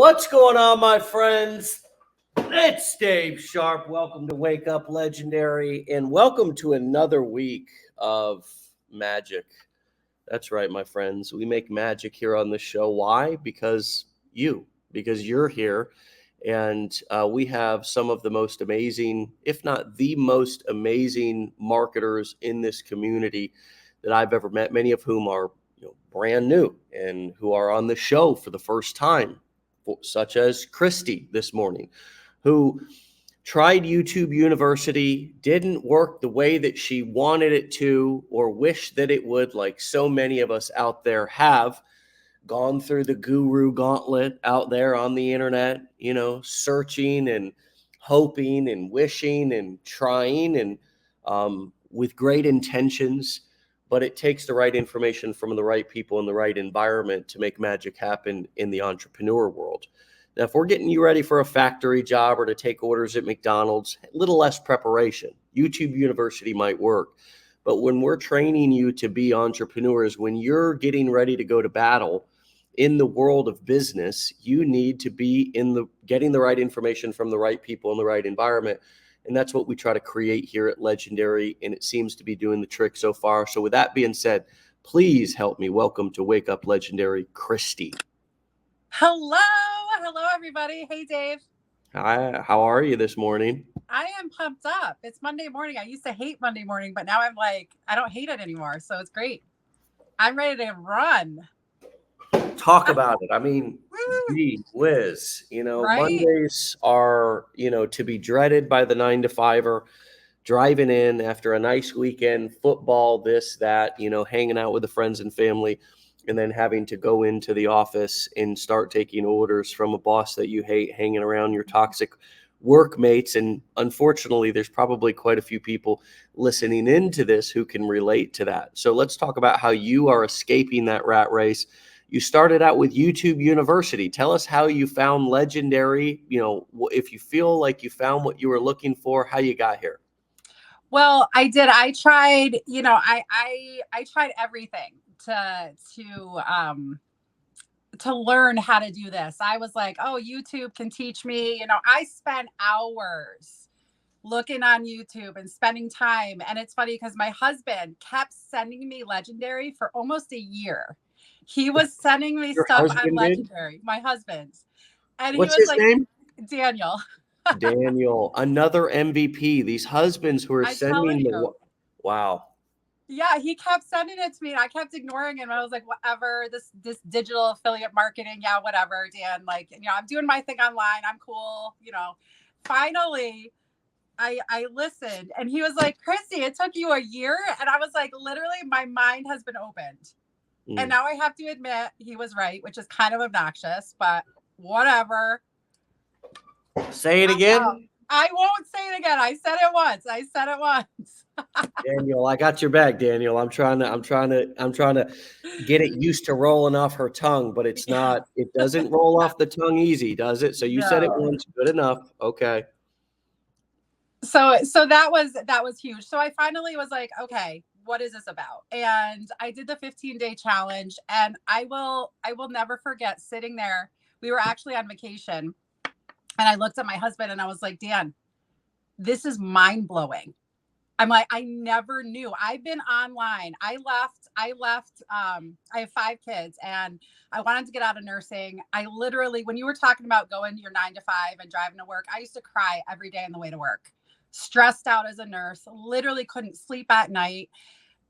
What's going on, my friends? It's Dave Sharpe. Welcome to Wake Up Legendary, and welcome to another week of magic. That's right, my friends. We make magic here on the show. Why? Because you're here, and we have some of the most amazing, if not the most amazing marketers in this community that I've ever met, many of whom are brand new and who are on the show for the first time, such as Christy this morning, who tried YouTube University, didn't work the way that she wanted it to or wished that it would, like so many of us out there have gone through the guru gauntlet out there on the internet, searching and hoping and wishing and trying and with great intentions. But it takes the right information from the right people in the right environment to make magic happen in the entrepreneur world. Now, if we're getting you ready for a factory job or to take orders at McDonald's, a little less preparation. YouTube University might work. But when we're training you to be entrepreneurs, when you're getting ready to go to battle in the world of business, you need to be getting the right information from the right people in the right environment. And that's what we try to create here at Legendary, and it seems to be doing the trick so far. So with that being said, please help me welcome to Wake Up Legendary, Christy. Hello, everybody. Hey, Dave. Hi, how are you this morning? I am pumped up. It's Monday morning. I used to hate Monday morning, but now I'm like, I don't hate it anymore. So it's great. I'm ready to run. Talk about it. I mean, gee whiz, Right? Mondays are, to be dreaded by the 9-to-5er, driving in after a nice weekend, football, this, that, hanging out with the friends and family, and then having to go into the office and start taking orders from a boss that you hate, hanging around your toxic workmates. And unfortunately, there's probably quite a few people listening into this who can relate to that. So let's talk about how you are escaping that rat race. You started out with YouTube University. Tell us how you found Legendary. If you feel like you found what you were looking for, how you got here. Well, I did. I tried, I tried everything to learn how to do this. I was like, oh, YouTube can teach me. I spent hours looking on YouTube and spending time. And it's funny because my husband kept sending me Legendary for almost a year. He was sending me stuff on Legendary, my husband's. And what's he was his name? Daniel. Daniel, another MVP. These husbands who are sending the wow. Yeah, he kept sending it to me and I kept ignoring him. I was like, whatever, this digital affiliate marketing. Yeah, whatever, Dan. I'm doing my thing online. I'm cool. Finally, I listened and he was like, Christy, it took you a year. And I was like, literally, my mind has been opened. And now I have to admit he was right, which is kind of obnoxious, but whatever. Say it again. I won't say it again. I said it once. Daniel, I got your back, Daniel. I'm trying to get it used to rolling off her tongue, but it doesn't roll off the tongue easy, does it? So you said it once, good enough. Okay. So that was huge. So I finally was like, okay, what is this about? And I did the 15-day challenge, and I will never forget sitting there. We were actually on vacation, and I looked at my husband and I was like, Dan, this is mind blowing. I'm like, I never knew. I've been online. I left. I have 5 kids and I wanted to get out of nursing. I literally, when you were talking about going your 9-to-5 and driving to work, I used to cry every day on the way to work, stressed out as a nurse, literally couldn't sleep at night.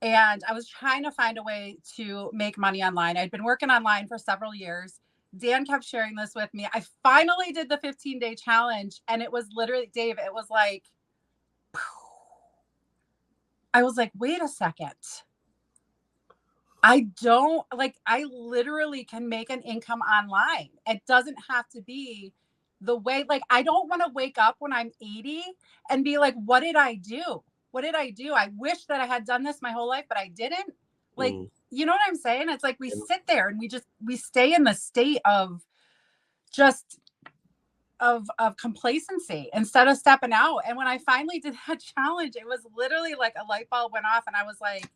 And I was trying to find a way to make money online. I'd been working online for several years. Dan kept sharing this with me. I finally did the 15-day challenge, and it was literally, Dave, it was like, I was like, wait a second. I literally can make an income online. It doesn't have to be the way, I don't want to wake up when I'm 80 and be like, what did I do? What did I do? I wish that I had done this my whole life, but I didn't. You know what I'm saying? It's like we sit there and we stay in the state of just of complacency instead of stepping out. And when I finally did that challenge, it was literally like a light bulb went off and I was like,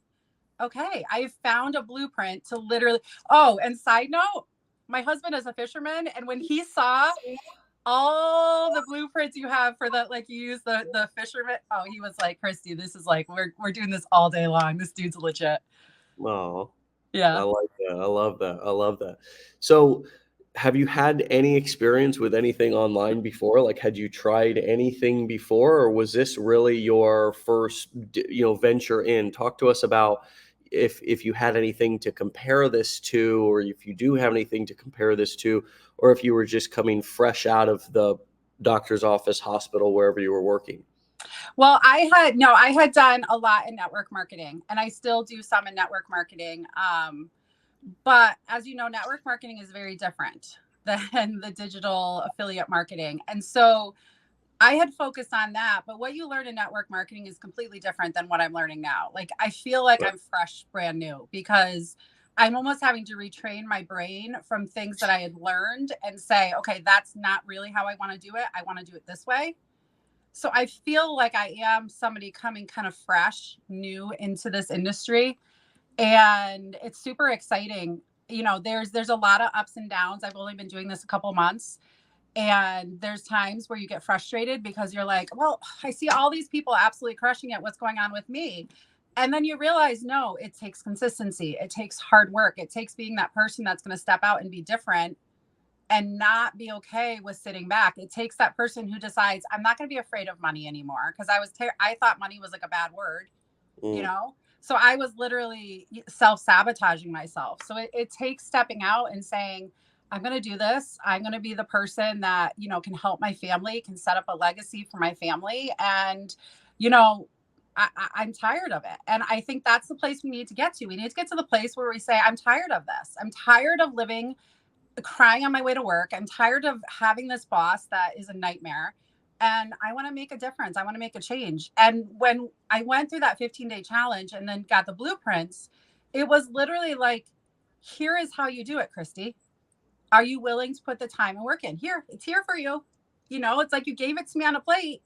okay, I found a blueprint to literally, oh, and side note, my husband is a fisherman, and when he saw all the blueprints you have for the, like, you use the fisherman, oh, he was like, Christy, this is like, we're doing this all day long. This dude's legit. Oh, I Yeah. like that. I love that. I love that. So, have you had any experience with anything online before? Like, had you tried anything before, or was this really your first, venture in? Talk to us about if you had anything to compare this to, or if you do have anything to compare this to, or if you were just coming fresh out of the doctor's office, hospital, wherever you were working. Well, I had done a lot in network marketing, and I still do some in network marketing. But as you know, network marketing is very different than the digital affiliate marketing. And so I had focused on that, but what you learn in network marketing is completely different than what I'm learning now. Like, I feel like Right. I'm fresh, brand new, because I'm almost having to retrain my brain from things that I had learned and say, okay, that's not really how I want to do it. I want to do it this way. So I feel like I am somebody coming kind of fresh, new into this industry, and it's super exciting. There's a lot of ups and downs. I've only been doing this a couple months, and there's times where you get frustrated because you're like, well, I see all these people absolutely crushing it. What's going on with me? And then you realize, no, it takes consistency. It takes hard work. It takes being that person that's going to step out and be different and not be okay with sitting back. It takes that person who decides, I'm not going to be afraid of money anymore, because I thought money was like a bad word, you Mm. know? So I was literally self-sabotaging myself. So it takes stepping out and saying, I'm going to do this. I'm going to be the person that, can help my family, can set up a legacy for my family. And, you know, I'm tired of it. And I think that's the place we need to get to. We need to get to the place where we say, I'm tired of this. I'm tired of living crying on my way to work. I'm tired of having this boss that is a nightmare. And I want to make a difference. I want to make a change. And when I went through that 15-day challenge and then got the blueprints, it was literally like, here is how you do it, Christy. Are you willing to put the time and work in? Here, it's here for you. It's like you gave it to me on a plate.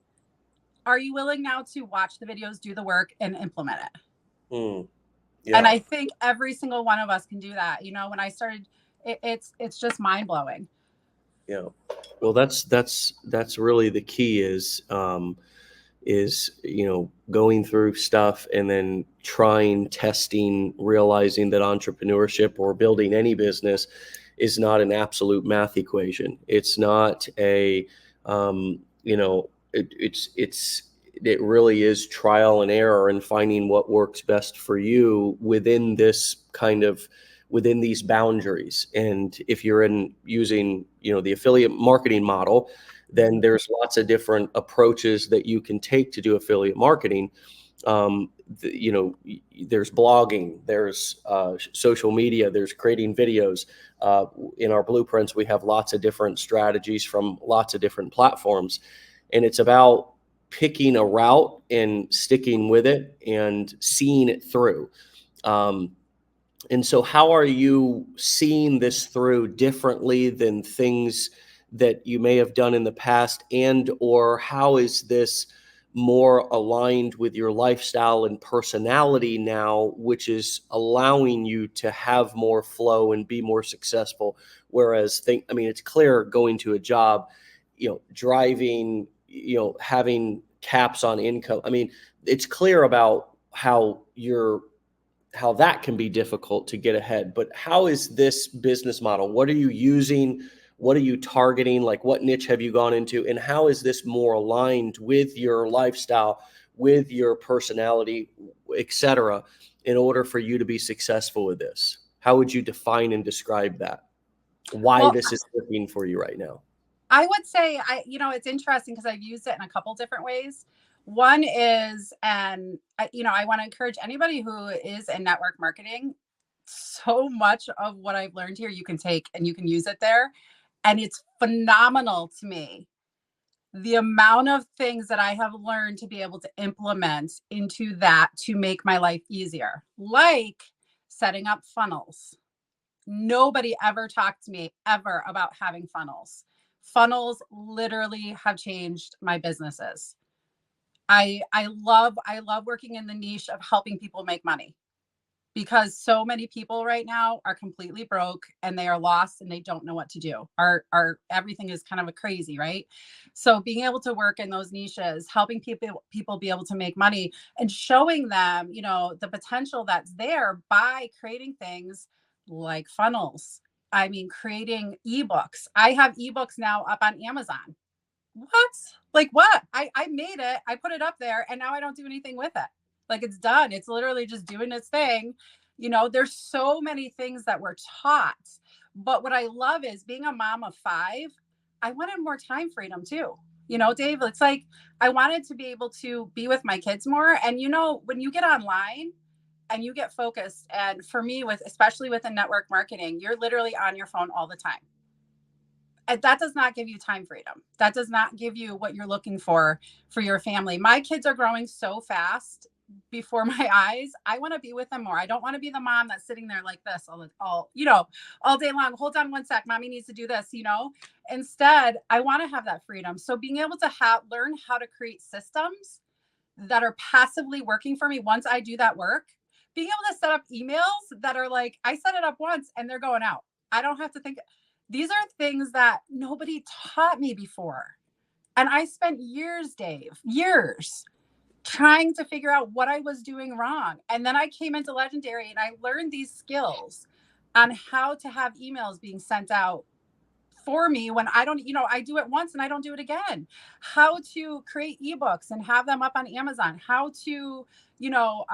Are you willing now to watch the videos, do the work, and implement it? Mm. And Yeah. I think every single one of us can do that. When I started, it's just mind blowing. Yeah. Well, that's really the key is going through stuff and then trying, testing, realizing that entrepreneurship or building any business is not an absolute math equation. It's not a it really is trial and error and finding what works best for you within these boundaries. And if you're using the affiliate marketing model, then there's lots of different approaches that you can take to do affiliate marketing. um, there's blogging, there's social media, there's creating videos. In our blueprints, we have lots of different strategies from lots of different platforms, and it's about picking a route and sticking with it and seeing it through. And so how are you seeing this through differently than things that you may have done in the past, and or how is this more aligned with your lifestyle and personality now, which is allowing you to have more flow and be more successful? Whereas it's clear going to a job, driving, having caps on income. It's clear about how that can be difficult to get ahead. But how is this business model? What are you using? What are you targeting? Like, what niche have you gone into? And how is this more aligned with your lifestyle, with your personality, etc., in order for you to be successful with this? How would you define and describe that? Why Well, this is working for you right now? I would say it's interesting because I've used it in a couple different ways. One is, and I want to encourage anybody who is in network marketing, so much of what I've learned here, you can take and you can use it there. And it's phenomenal to me, the amount of things that I have learned to be able to implement into that to make my life easier, like setting up funnels. Nobody ever talked to me ever about having funnels. Funnels literally have changed my businesses. I love working in the niche of helping people make money. because so many people right now are completely broke and they are lost and they don't know what to do. Our everything is kind of a crazy, right? So being able to work in those niches, helping people be able to make money and showing them, you know, the potential that's there by creating things like funnels. I mean, creating ebooks. I have ebooks now up on Amazon. What? Like what? I made it, I put it up there, and now I don't do anything with it. Like it's done. It's literally just doing its thing. You know, there's so many things that we're taught. But what I love is being a mom of 5, I wanted more time freedom too. You know, Dave, it's like I wanted to be able to be with my kids more. And you know, when you get online and you get focused, and for me, with especially within network marketing, you're literally on your phone all the time. And that does not give you time freedom. That does not give you what you're looking for your family. My kids are growing so fast before my eyes. I want to be with them more. I don't want to be the mom that's sitting there like this all day long. Hold on one sec. Mommy needs to do this, you know. Instead, I want to have that freedom. So being able to learn how to create systems that are passively working for me once I do that work, being able to set up emails that are like, I set it up once and they're going out. I don't have to think. These are things that nobody taught me before. And I spent years, Dave, years trying to figure out what I was doing wrong. And then I came into Legendary and I learned these skills on how to have emails being sent out for me when I don't, you know, I do it once and I don't do it again. How to create ebooks and have them up on Amazon. How to, you know,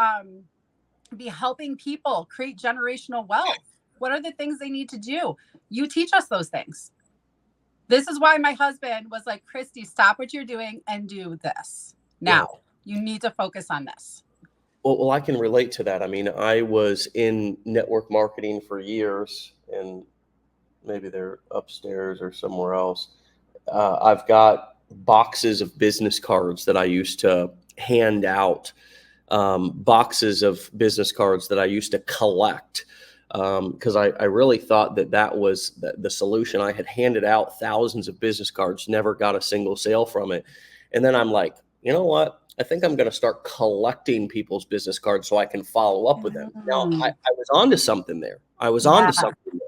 be helping people create generational wealth. What are the things they need to do? You teach us those things. This is why my husband was like, Christy, stop what you're doing and do this. Now, you need to focus on this. Well, I can relate to that. I mean, I was in network marketing for years, and maybe they're upstairs or somewhere else. I've got boxes of business cards that I used to hand out, boxes of business cards that I used to collect, because I really thought that was the solution. I had handed out thousands of business cards, never got a single sale from it. And then I'm like, you know what? I think I'm going to start collecting people's business cards so I can follow up with them. Now, I was onto something there. Onto something there.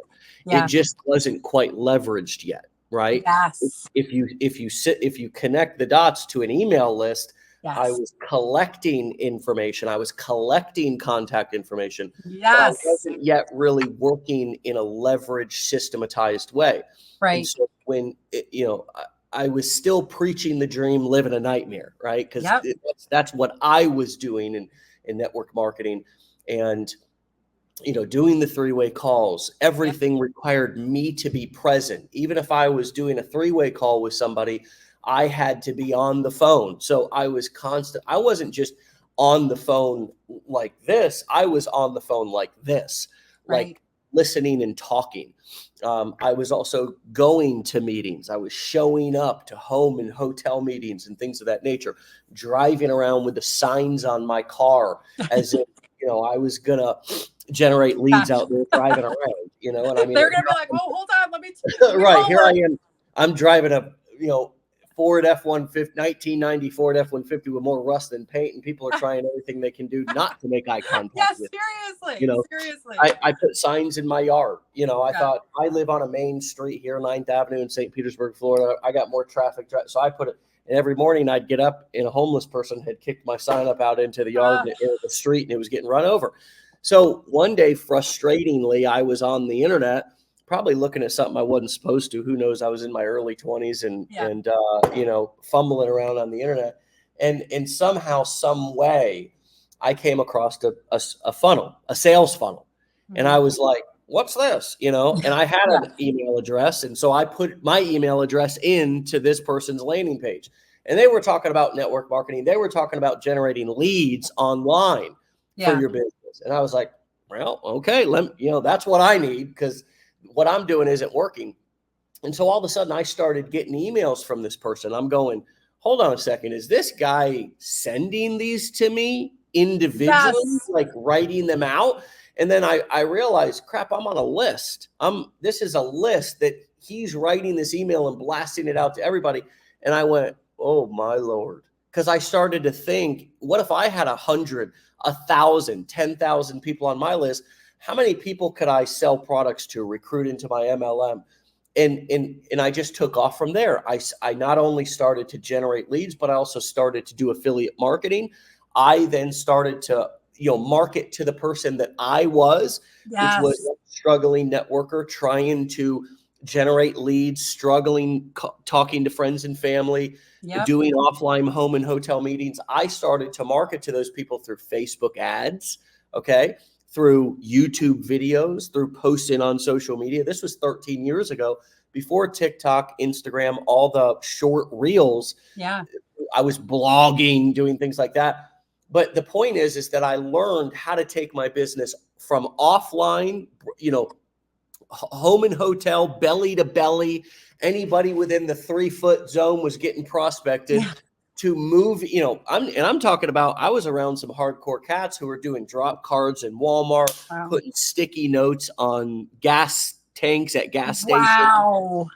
Yeah. It just wasn't quite leveraged yet, right? Yes. If you connect the dots to an email list, yes. I was collecting information. I was collecting contact information. Yes. But I wasn't yet really working in a leveraged, systematized way. Right. And so when I was still preaching the dream, living a nightmare, right? Because that's what I was doing in network marketing. And doing the 3-way calls, everything required me to be present. Even if I was doing a 3-way call with somebody, I had to be on the phone. So I was constant. I wasn't just on the phone like this. I was on the phone like this, like listening and talking. I was also going to meetings. I was showing up to home and hotel meetings and things of that nature, driving around with the signs on my car as if, I was going to generate leads out there driving around, and I mean, they're going to be like, oh, hold on. Let me right. Here I am. I'm driving a, Ford F-150, 1990 Ford F-150 with more rust than paint, and people are trying everything they can do not to make eye contact. Yes, with. Seriously. I put signs in my yard. I thought, I live on a main street here, 9th Avenue in St. Petersburg, Florida. I got more traffic. So I put it, and every morning I'd get up and a homeless person had kicked my sign up out into the yard, into the street, and it was getting run over. So one day, frustratingly, I was on the internet, probably looking at something I wasn't supposed to. Who knows? I was in my early 20s and fumbling around on the internet. And somehow, some way, I came across a funnel, a sales funnel. Mm-hmm. And I was like, what's this? And I had an email address. And so I put my email address into this person's landing page. And they were talking about network marketing. They were talking about generating leads online for your business. And I was like, well, okay, that's what I need, because what I'm doing isn't working. And so all of a sudden I started getting emails from this person. I'm going, hold on a second. Is this guy sending these to me individually, like writing them out? And then I realized, crap, I'm on a list. This is a list that he's writing this email and blasting it out to everybody. And I went, oh my Lord, because I started to think, what if I had 100, 1,000, 10,000 people on my list? How many people could I sell products to, recruit into my MLM? And I just took off from there. I not only started to generate leads, but I also started to do affiliate marketing. I then started to, market to the person that I was, which was a struggling networker, trying to generate leads, struggling, talking to friends and family, doing offline home and hotel meetings. I started to market to those people through Facebook ads, okay, through YouTube videos, through posting on social media. This was 13 years ago, before TikTok, Instagram, all the short reels. Yeah. I was blogging, doing things like that. But the point is that I learned how to take my business from offline, home and hotel, belly to belly. Anybody within the 3-foot zone was getting prospected. To move, I'm talking about, I was around some hardcore cats who were doing drop cards in Walmart, putting sticky notes on gas tanks at gas stations. Wow.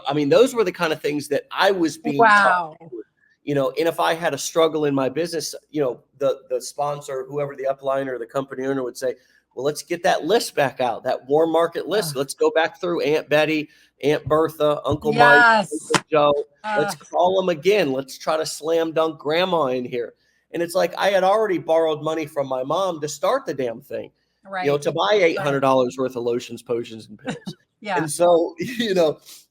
I mean, those were the kind of things that I was being taught. And if I had a struggle in my business, the sponsor, whoever the upline or the company owner would say, well, let's get that list back out, that warm market list. Let's go back through Aunt Betty, Aunt Bertha, Uncle Mike, Uncle Joe. Let's call them again. Let's try to slam dunk grandma in here. And it's like, I had already borrowed money from my mom to start the damn thing, to buy $800 worth of lotions, potions, and pills. And so,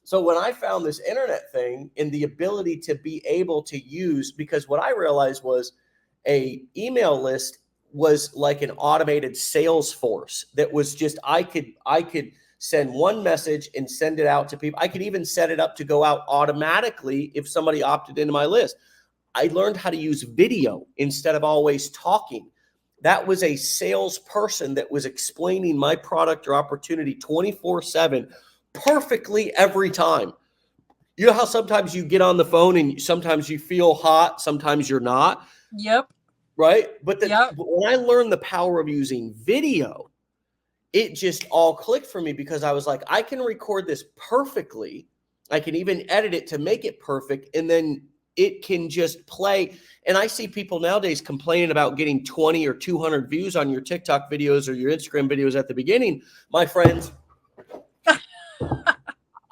so when I found this internet thing and the ability to be able to use, because what I realized was a email list was like an automated sales force that was just, I could send one message and send it out to people. I could even set it up to go out automatically if somebody opted into my list. I learned how to use video instead of always talking. That was a salesperson that was explaining my product or opportunity 24/7 perfectly every time. You know how sometimes you get on the phone and sometimes you feel hot, sometimes you're not? Yep. Right? But when I learned the power of using video, it just all clicked for me, because I was like, I can record this perfectly. I can even edit it to make it perfect. And then it can just play. And I see people nowadays complaining about getting 20 or 200 views on your TikTok videos or your Instagram videos at the beginning. My friends,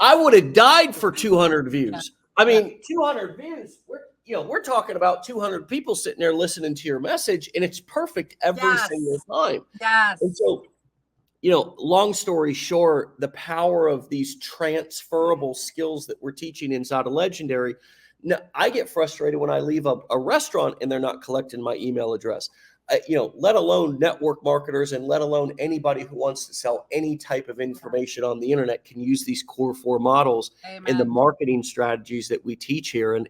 I would have died for 200 views. I mean, 200 views, we're talking about 200 people sitting there listening to your message, and it's perfect every single time. And so, long story short, the power of these transferable skills that we're teaching inside of Legendary. Now, I get frustrated when I leave a restaurant and they're not collecting my email address. Let alone network marketers, and let alone anybody who wants to sell any type of information on the internet can use these core 4 models and the marketing strategies that we teach here. And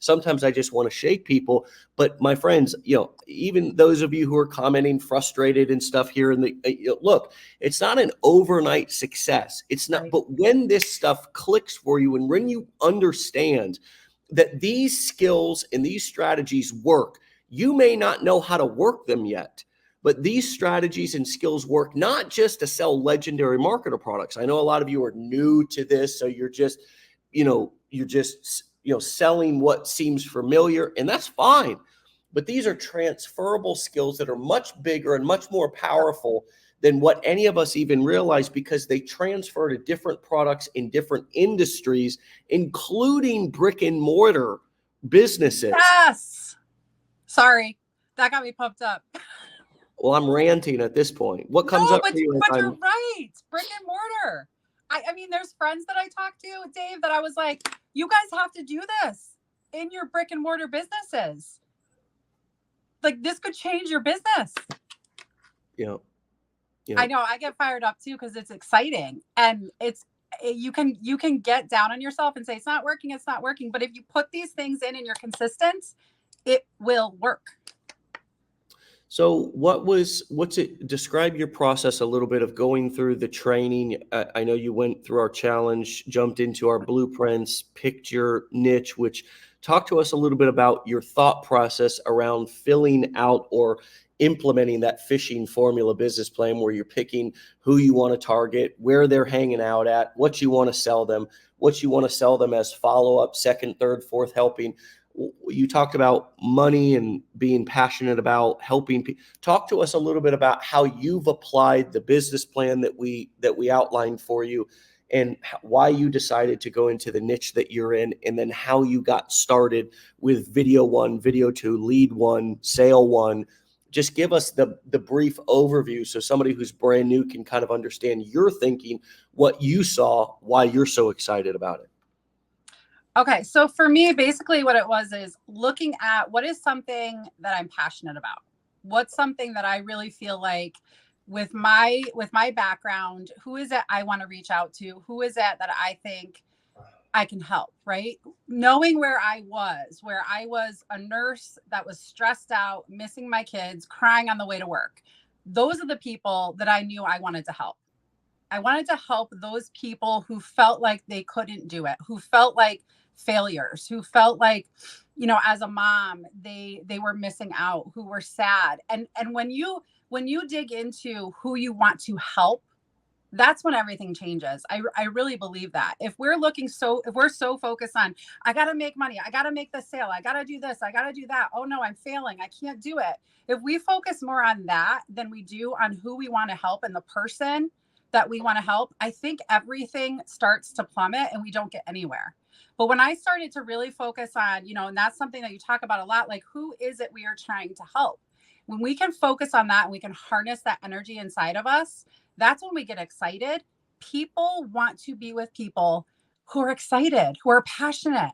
sometimes I just want to shake people, but my friends, even those of you who are commenting frustrated and stuff here look, it's not an overnight success. It's not, but when this stuff clicks for you and when you understand that these skills and these strategies work, you may not know how to work them yet, but these strategies and skills work not just to sell Legendary marketer products. I know a lot of you are new to this, so you're just selling what seems familiar, and that's fine. But these are transferable skills that are much bigger and much more powerful than what any of us even realize, because they transfer to different products in different industries, including brick and mortar businesses. Sorry, that got me pumped up. Well, I'm ranting at this point. What comes up for you? But you're right. Brick and mortar. I mean, there's friends that I talked to, Dave, that I was like, you guys have to do this in your brick and mortar businesses. Like, this could change your business. I know. I get fired up too, because it's exciting, and you can get down on yourself and say it's not working. But if you put these things in and you're consistent, it will work. So describe your process a little bit of going through the training. I know you went through our challenge, jumped into our blueprints, picked your niche, which talk to us a little bit about your thought process around filling out or implementing that fishing formula business plan, where you're picking who you want to target, where they're hanging out at, what you want to sell them as follow-up, second, third, fourth helping. You talked about money and being passionate about helping people. Talk to us a little bit about how you've applied the business plan that we outlined for you, and why you decided to go into the niche that you're in, and then how you got started with video one, video two, lead one, sale one. Just give us the brief overview so somebody who's brand new can kind of understand your thinking, what you saw, why you're so excited about it. Okay, so for me, basically what it was is looking at what is something that I'm passionate about. What's something that I really feel like with my background, who is it I want to reach out to? Who is it that I think I can help, right? Knowing where I was a nurse that was stressed out, missing my kids, crying on the way to work. Those are the people that I knew I wanted to help. I wanted to help those people who felt like they couldn't do it, who felt like failures, who felt like, as a mom, they were missing out, who were sad. And when you dig into who you want to help, that's when everything changes. I really believe that. If we're so focused on, I got to make money, I got to make the sale, I got to do this, I got to do that. Oh no, I'm failing, I can't do it. If we focus more on that than we do on who we want to help and the person that we want to help, I think everything starts to plummet and we don't get anywhere. But when I started to really focus on, and that's something that you talk about a lot, like who is it we are trying to help? When we can focus on that and we can harness that energy inside of us, that's when we get excited. People want to be with people who are excited, who are passionate,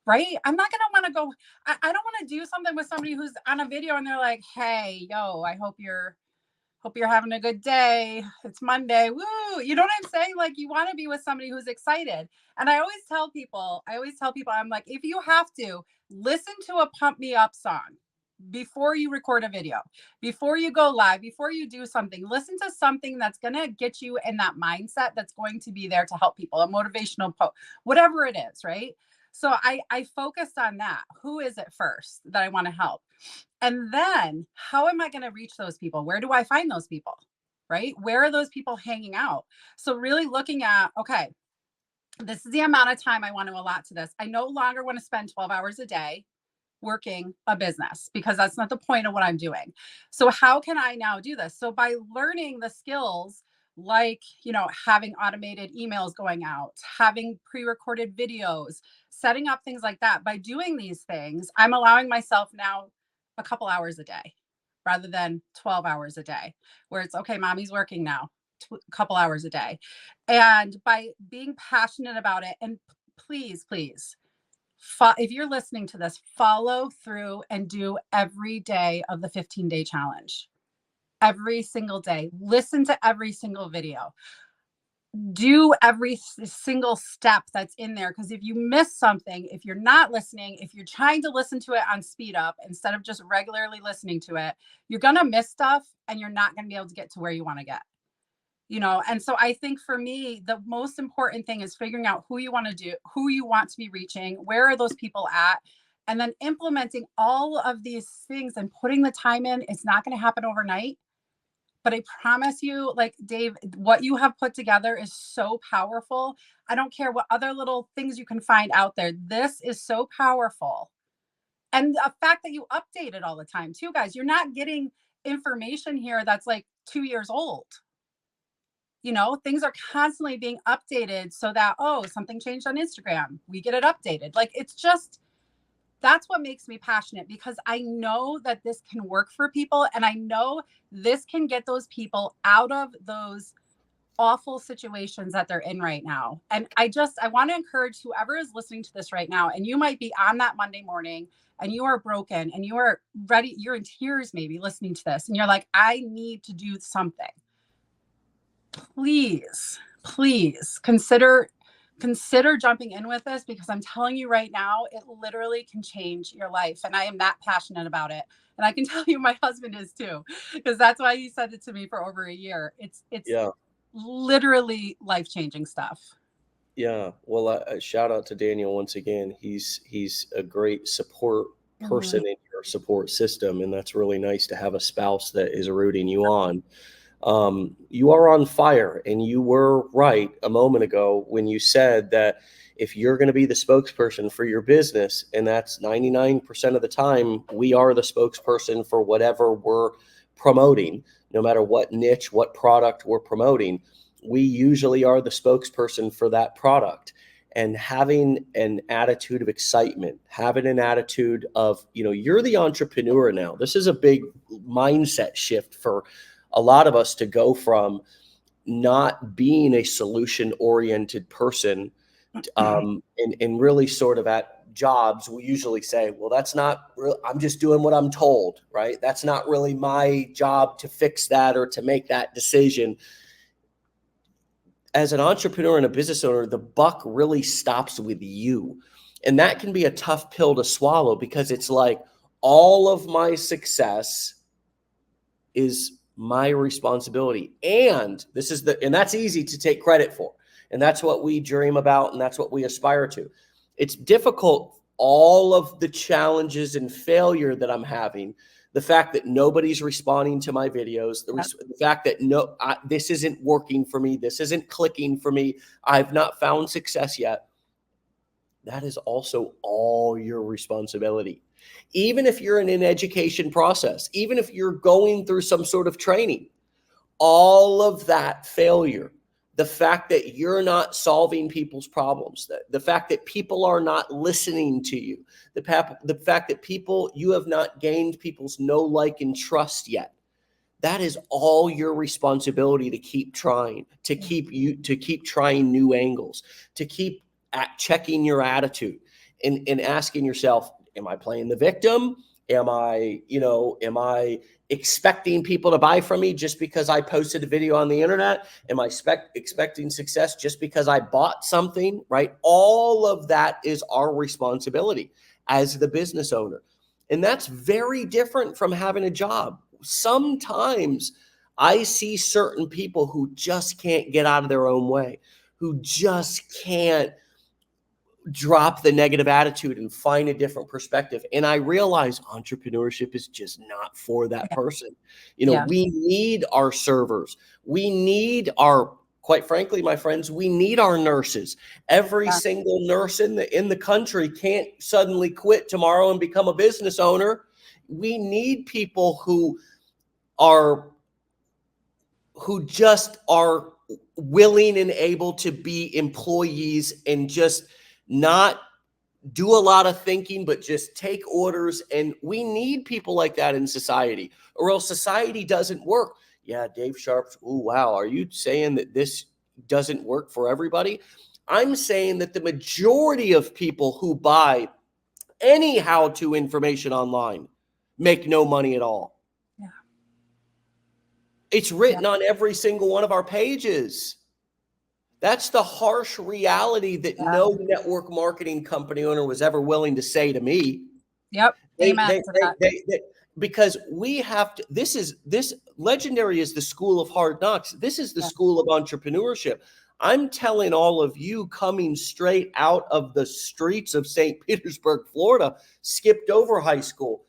right? I'm not going to want to go, I don't want to do something with somebody who's on a video and they're like, hey, yo, I hope you're having a good day. It's Monday. Woo. You know what I'm saying? Like, you want to be with somebody who's excited. And I always tell people, I'm like, if you have to, listen to a pump me up song before you record a video, before you go live, before you do something. Listen to something that's going to get you in that mindset that's going to be there to help people, a motivational post, whatever it is, right? So I focused on that. Who is it first that I want to help? And then how am I going to reach those people? Where do I find those people, right? Where are those people hanging out? So really looking at, okay, this is the amount of time I want to allot to this. I no longer want to spend 12 hours a day working a business, because that's not the point of what I'm doing. So how can I now do this? So by learning the skills, like, having automated emails going out, having pre-recorded videos, setting up things like that, by doing these things, I'm allowing myself now a couple hours a day rather than 12 hours a day, where it's, okay, mommy's working now, a couple hours a day. And by being passionate about it, and please, if you're listening to this, follow through and do every day of the 15-day challenge. Every single day. Listen to every single video. Do every single step that's in there. Because if you miss something, if you're not listening, if you're trying to listen to it on speed up instead of just regularly listening to it, you're going to miss stuff and you're not going to be able to get to where you want to get. And so I think for me, the most important thing is figuring out who you want to do, who you want to be reaching, where are those people at, and then implementing all of these things and putting the time in. It's not going to happen overnight, but I promise you, like, Dave, what you have put together is so powerful. I don't care what other little things you can find out there. This is so powerful. And the fact that you update it all the time too, guys, you're not getting information here that's like 2 years old. Things are constantly being updated so that, something changed on Instagram, we get it updated. Like, it's just, that's what makes me passionate, because I know that this can work for people. And I know this can get those people out of those awful situations that they're in right now. And I want to encourage whoever is listening to this right now, and you might be on that Monday morning and you are broken and you are ready, you're in tears maybe listening to this, and you're like, I need to do something. Please consider jumping in with this, because I'm telling you right now, it literally can change your life. And I am that passionate about it. And I can tell you my husband is too, because that's why he said it to me for over a year. It's literally life-changing stuff. Yeah. Well, shout out to Daniel once again. He's a great support person in your support system. And that's really nice to have a spouse that is rooting you on. You are on fire, and you were right a moment ago when you said that If you're going to be the spokesperson for your business, and that's 99% of the time, we are the spokesperson for whatever we're promoting, no matter what niche, what product we're promoting, we usually are the spokesperson for that product. And having an attitude of excitement, having an attitude of, you're the entrepreneur now. This is a big mindset shift for a lot of us to go from not being a solution-oriented person, and really sort of at jobs, we usually say, well, that's not real. I'm just doing what I'm told, right? That's not really my job to fix that or to make that decision. As an entrepreneur and a business owner, the buck really stops with you. And that can be a tough pill to swallow, because it's like all of my success is my responsibility. And that's easy to take credit for. And that's what we dream about. And that's what we aspire to. It's difficult. All of the challenges and failure that I'm having, the fact that nobody's responding to my videos, the fact that this isn't working for me, this isn't clicking for me, I've not found success yet. That is also all your responsibility. Even if you're in an education process, even if you're going through some sort of training, all of that failure, the fact that you're not solving people's problems, the fact that people are not listening to you, the fact that you have not gained people's know, like, and trust yet, that is all your responsibility to keep trying, to keep trying new angles, to keep checking your attitude and asking yourself, am I playing the victim? Am I expecting people to buy from me just because I posted a video on the internet? Am I expecting success just because I bought something, right? All of that is our responsibility as the business owner. And that's very different from having a job. Sometimes I see certain people who just can't get out of their own way, who just can't drop the negative attitude and find a different perspective. And I realize entrepreneurship is just not for that person. We need our servers. We need quite frankly, my friends, we need our nurses. Every single nurse in the country can't suddenly quit tomorrow and become a business owner. We need people who just are willing and able to be employees and just not do a lot of thinking, but just take orders. And we need people like that in society, or else society doesn't work. Yeah, Dave Sharpe's, oh, wow. Are you saying that this doesn't work for everybody? I'm saying that the majority of people who buy any how-to information online make no money at all. Yeah. It's written on every single one of our pages. That's the harsh reality that no network marketing company owner was ever willing to say to me. Yep. Amen to that. Because we have to, this Legendary is the school of hard knocks. This is the school of entrepreneurship. I'm telling all of you, coming straight out of the streets of St. Petersburg, Florida, skipped over high school,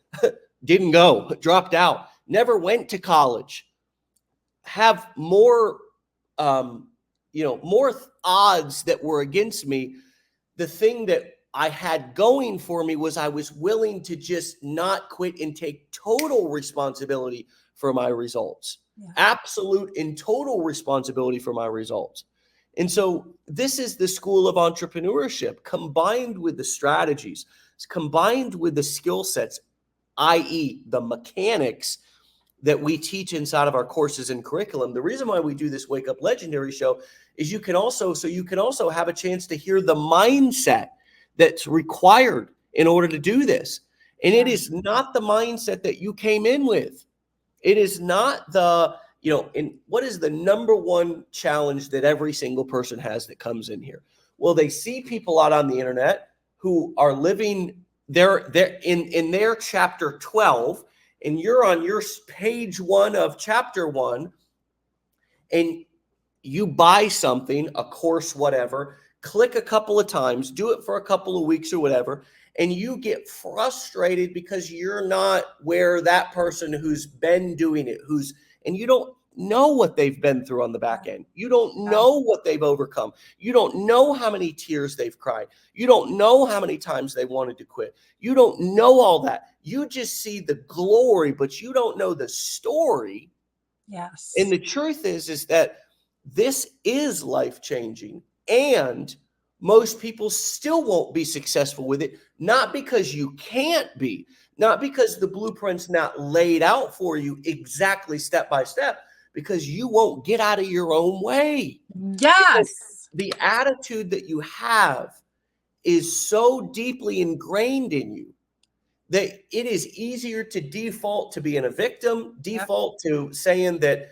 didn't go, dropped out, never went to college, have more odds that were against me. The thing that I had going for me was I was willing to just not quit and take total responsibility for my results. Absolute and total responsibility for my results. And so this is the school of entrepreneurship, combined with the strategies, combined with the skill sets, i.e. the mechanics that we teach inside of our courses and curriculum. The reason why we do this Wake Up Legendary show is you can also have a chance to hear the mindset that's required in order to do this. And it is not the mindset that you came in with. It is not and what is the number one challenge that every single person has that comes in here? Well, they see people out on the internet who are living they're in their chapter 12, and you're on your page 1 of chapter 1, and you buy something, a course, whatever, click a couple of times, do it for a couple of weeks or whatever, and you get frustrated because you're not where that person who's been doing it, and you don't, know what they've been through on the back end. You don't know what they've overcome. You don't know how many tears they've cried. You don't know how many times they wanted to quit. You don't know all that. You just see the glory, but you don't know the story. Yes. And the truth is that this is life-changing, and most people still won't be successful with it, not because you can't be, not because the blueprint's not laid out for you exactly step by step, because you won't get out of your own way. Yes. Because the attitude that you have is so deeply ingrained in you that it is easier to default to being a victim, default to saying that,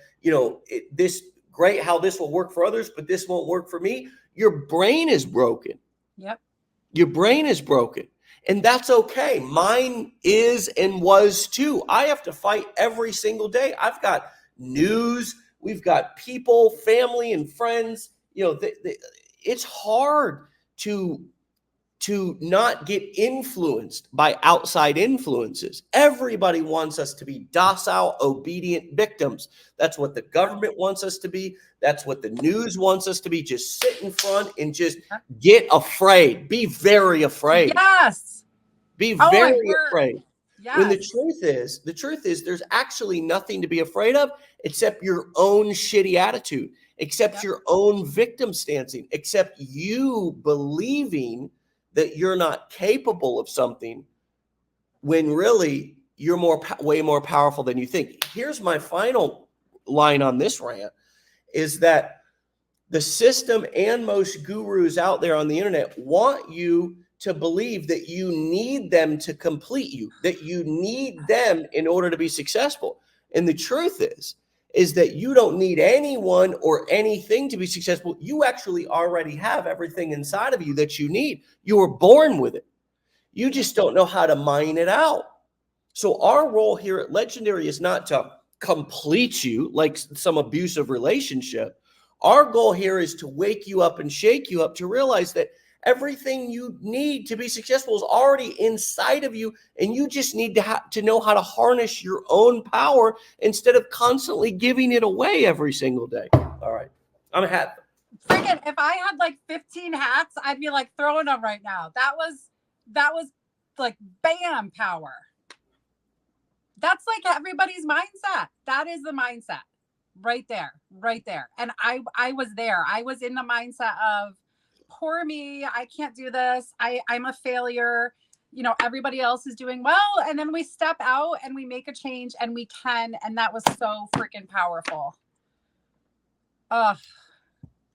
this great how this will work for others, but this won't work for me. Your brain is broken. Yep. Your brain is broken. And that's okay. Mine is and was too. I have to fight every single day. I've got news. We've got people, family, and friends. It's hard to not get influenced by outside influences. Everybody wants us to be docile, obedient victims. That's what the government wants us to be. That's what the news wants us to be. Just sit in front and just get afraid. Be very afraid. Yes. Be very afraid. Yes. When the truth is there's actually nothing to be afraid of except your own shitty attitude, except your own victim stancing, except you believing that you're not capable of something when really you're way more powerful than you think. Here's my final line on this rant, is that the system and most gurus out there on the internet want you to believe that you need them to complete you, that you need them in order to be successful. And the truth is that you don't need anyone or anything to be successful. You actually already have everything inside of you that you need. You were born with it. You just don't know how to mine it out. So our role here at Legendary is not to complete you like some abusive relationship. Our goal here is to wake you up and shake you up to realize that everything you need to be successful is already inside of you, and you just need to know how to harness your own power instead of constantly giving it away every single day. All right. I'm happy. Freaking, if I had like 15 hats, I'd be like throwing them right now. That was like bam power. That's like everybody's mindset. That is the mindset right there. And I was there. I was in the mindset of, poor me, I can't do this. I'm a failure. Everybody else is doing well. And then we step out and we make a change, and we can. And that was so freaking powerful. Oh,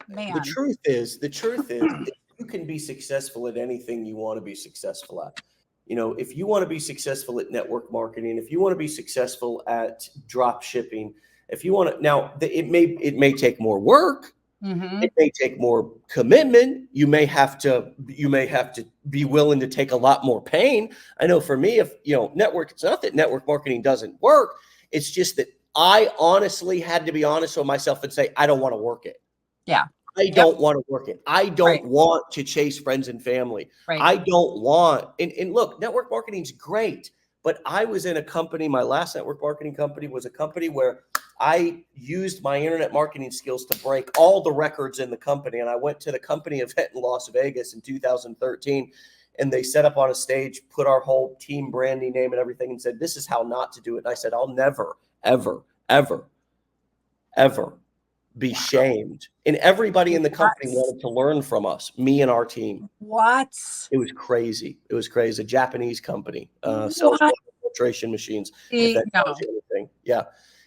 man. The truth is that you can be successful at anything you want to be successful at. If you want to be successful at network marketing, if you want to be successful at drop shipping, if you want to, now it may take more work. Mm-hmm. It may take more commitment. You may have to be willing to take a lot more pain. I know for me, if it's not that network marketing doesn't work. It's just that I honestly had to be honest with myself and say, I don't want to work it. Yeah. I don't want to work it. I don't want to chase friends and family. Right. I don't want, and look, network marketing is great, but I was in a company, my last network marketing company was a company where I used my internet marketing skills to break all the records in the company. And I went to the company event in Las Vegas in 2013, and they set up on a stage, put our whole team branding name and everything, and said, this is how not to do it. And I said, I'll never, ever, ever, ever be shamed. And everybody in the company wanted to learn from us, me and our team. What? It was crazy. A Japanese company, sells filtration machines. If that tells you anything. Yeah.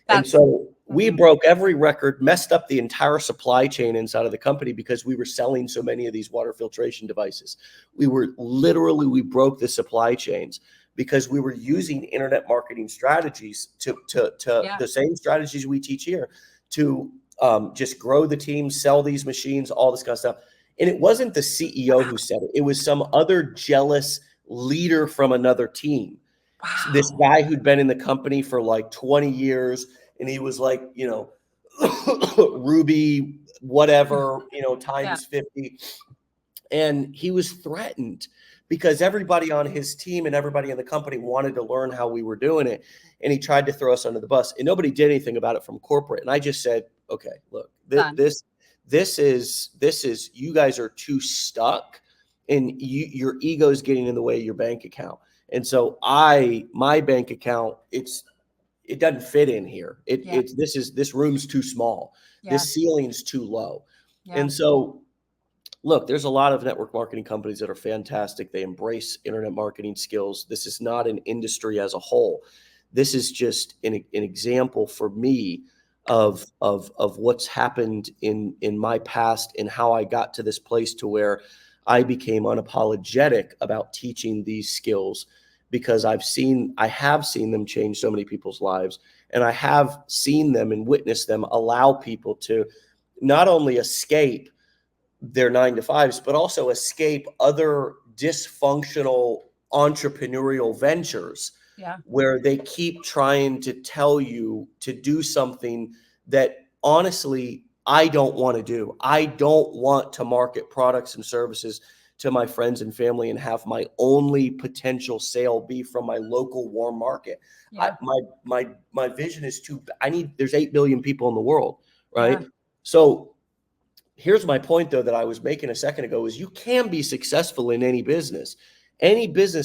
And so we broke every record, messed up the entire supply chain inside of the company because we were selling so many of these water filtration devices. We broke the supply chains because we were using internet marketing strategies to the same strategies we teach here to just grow the team, sell these machines, all this kind of stuff. And it wasn't the CEO who said it. It was some other jealous leader from another team. Wow. This guy who'd been in the company for like 20 years, and he was like, Ruby, whatever, times 50. And he was threatened because everybody on his team and everybody in the company wanted to learn how we were doing it. And he tried to throw us under the bus, and nobody did anything about it from corporate. And I just said, okay, look, this is you guys are too stuck, and your ego is getting in the way of your bank account. And so my bank account, it doesn't fit in here. This room's too small. This ceiling's too low. And so look, there's a lot of network marketing companies that are fantastic. They embrace internet marketing skills. This is not an industry as a whole. This is just an example for me of what's happened in my past and how I got to this place to where I became unapologetic about teaching these skills, because I have seen them change so many people's lives, and I have seen them and witnessed them allow people to not only escape their 9-to-5s, but also escape other dysfunctional entrepreneurial ventures where they keep trying to tell you to do something that honestly, I don't want to do. I don't want to market products and services to my friends and family and have my only potential sale be from my local warm market. My vision is there's 8 billion people in the world, right? So here's my point, though, that I was making a second ago, is you can be successful in any business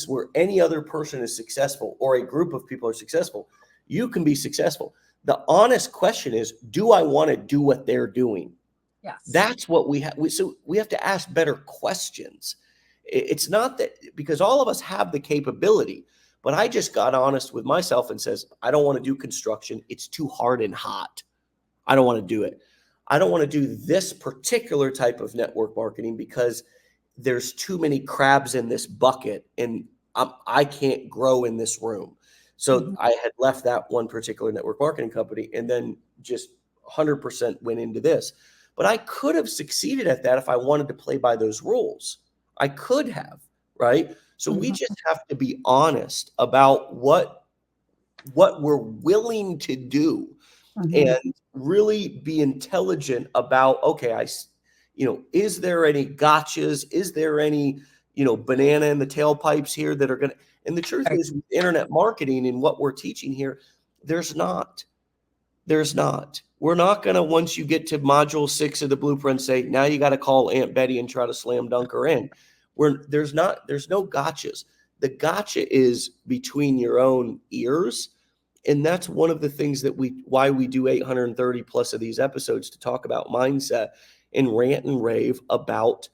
where any other person is successful or a group of people are successful. You can be successful. The honest question is, do I want to do what they're doing? Yes. That's what we have. So we have to ask better questions. It's not that, because all of us have the capability, but I just got honest with myself and says, I don't want to do construction. It's too hard and hot. I don't want to do it. I don't want to do this particular type of network marketing because there's too many crabs in this bucket and I can't grow in this room. So I had left that one particular network marketing company and then just 100% went into this. But I could have succeeded at that if I wanted to play by those rules. I could have, right? So we just have to be honest about what we're willing to do. And really be intelligent about, okay, is there any gotchas? Is there any, banana in the tailpipes here that are going to, and the truth is with internet marketing and what we're teaching here, there's not. We're not going to, once you get to module 6 of the blueprint, say, now you got to call Aunt Betty and try to slam dunk her in. There's no gotchas. The gotcha is between your own ears. And that's one of the things that why we do 830 plus of these episodes, to talk about mindset and rant and rave about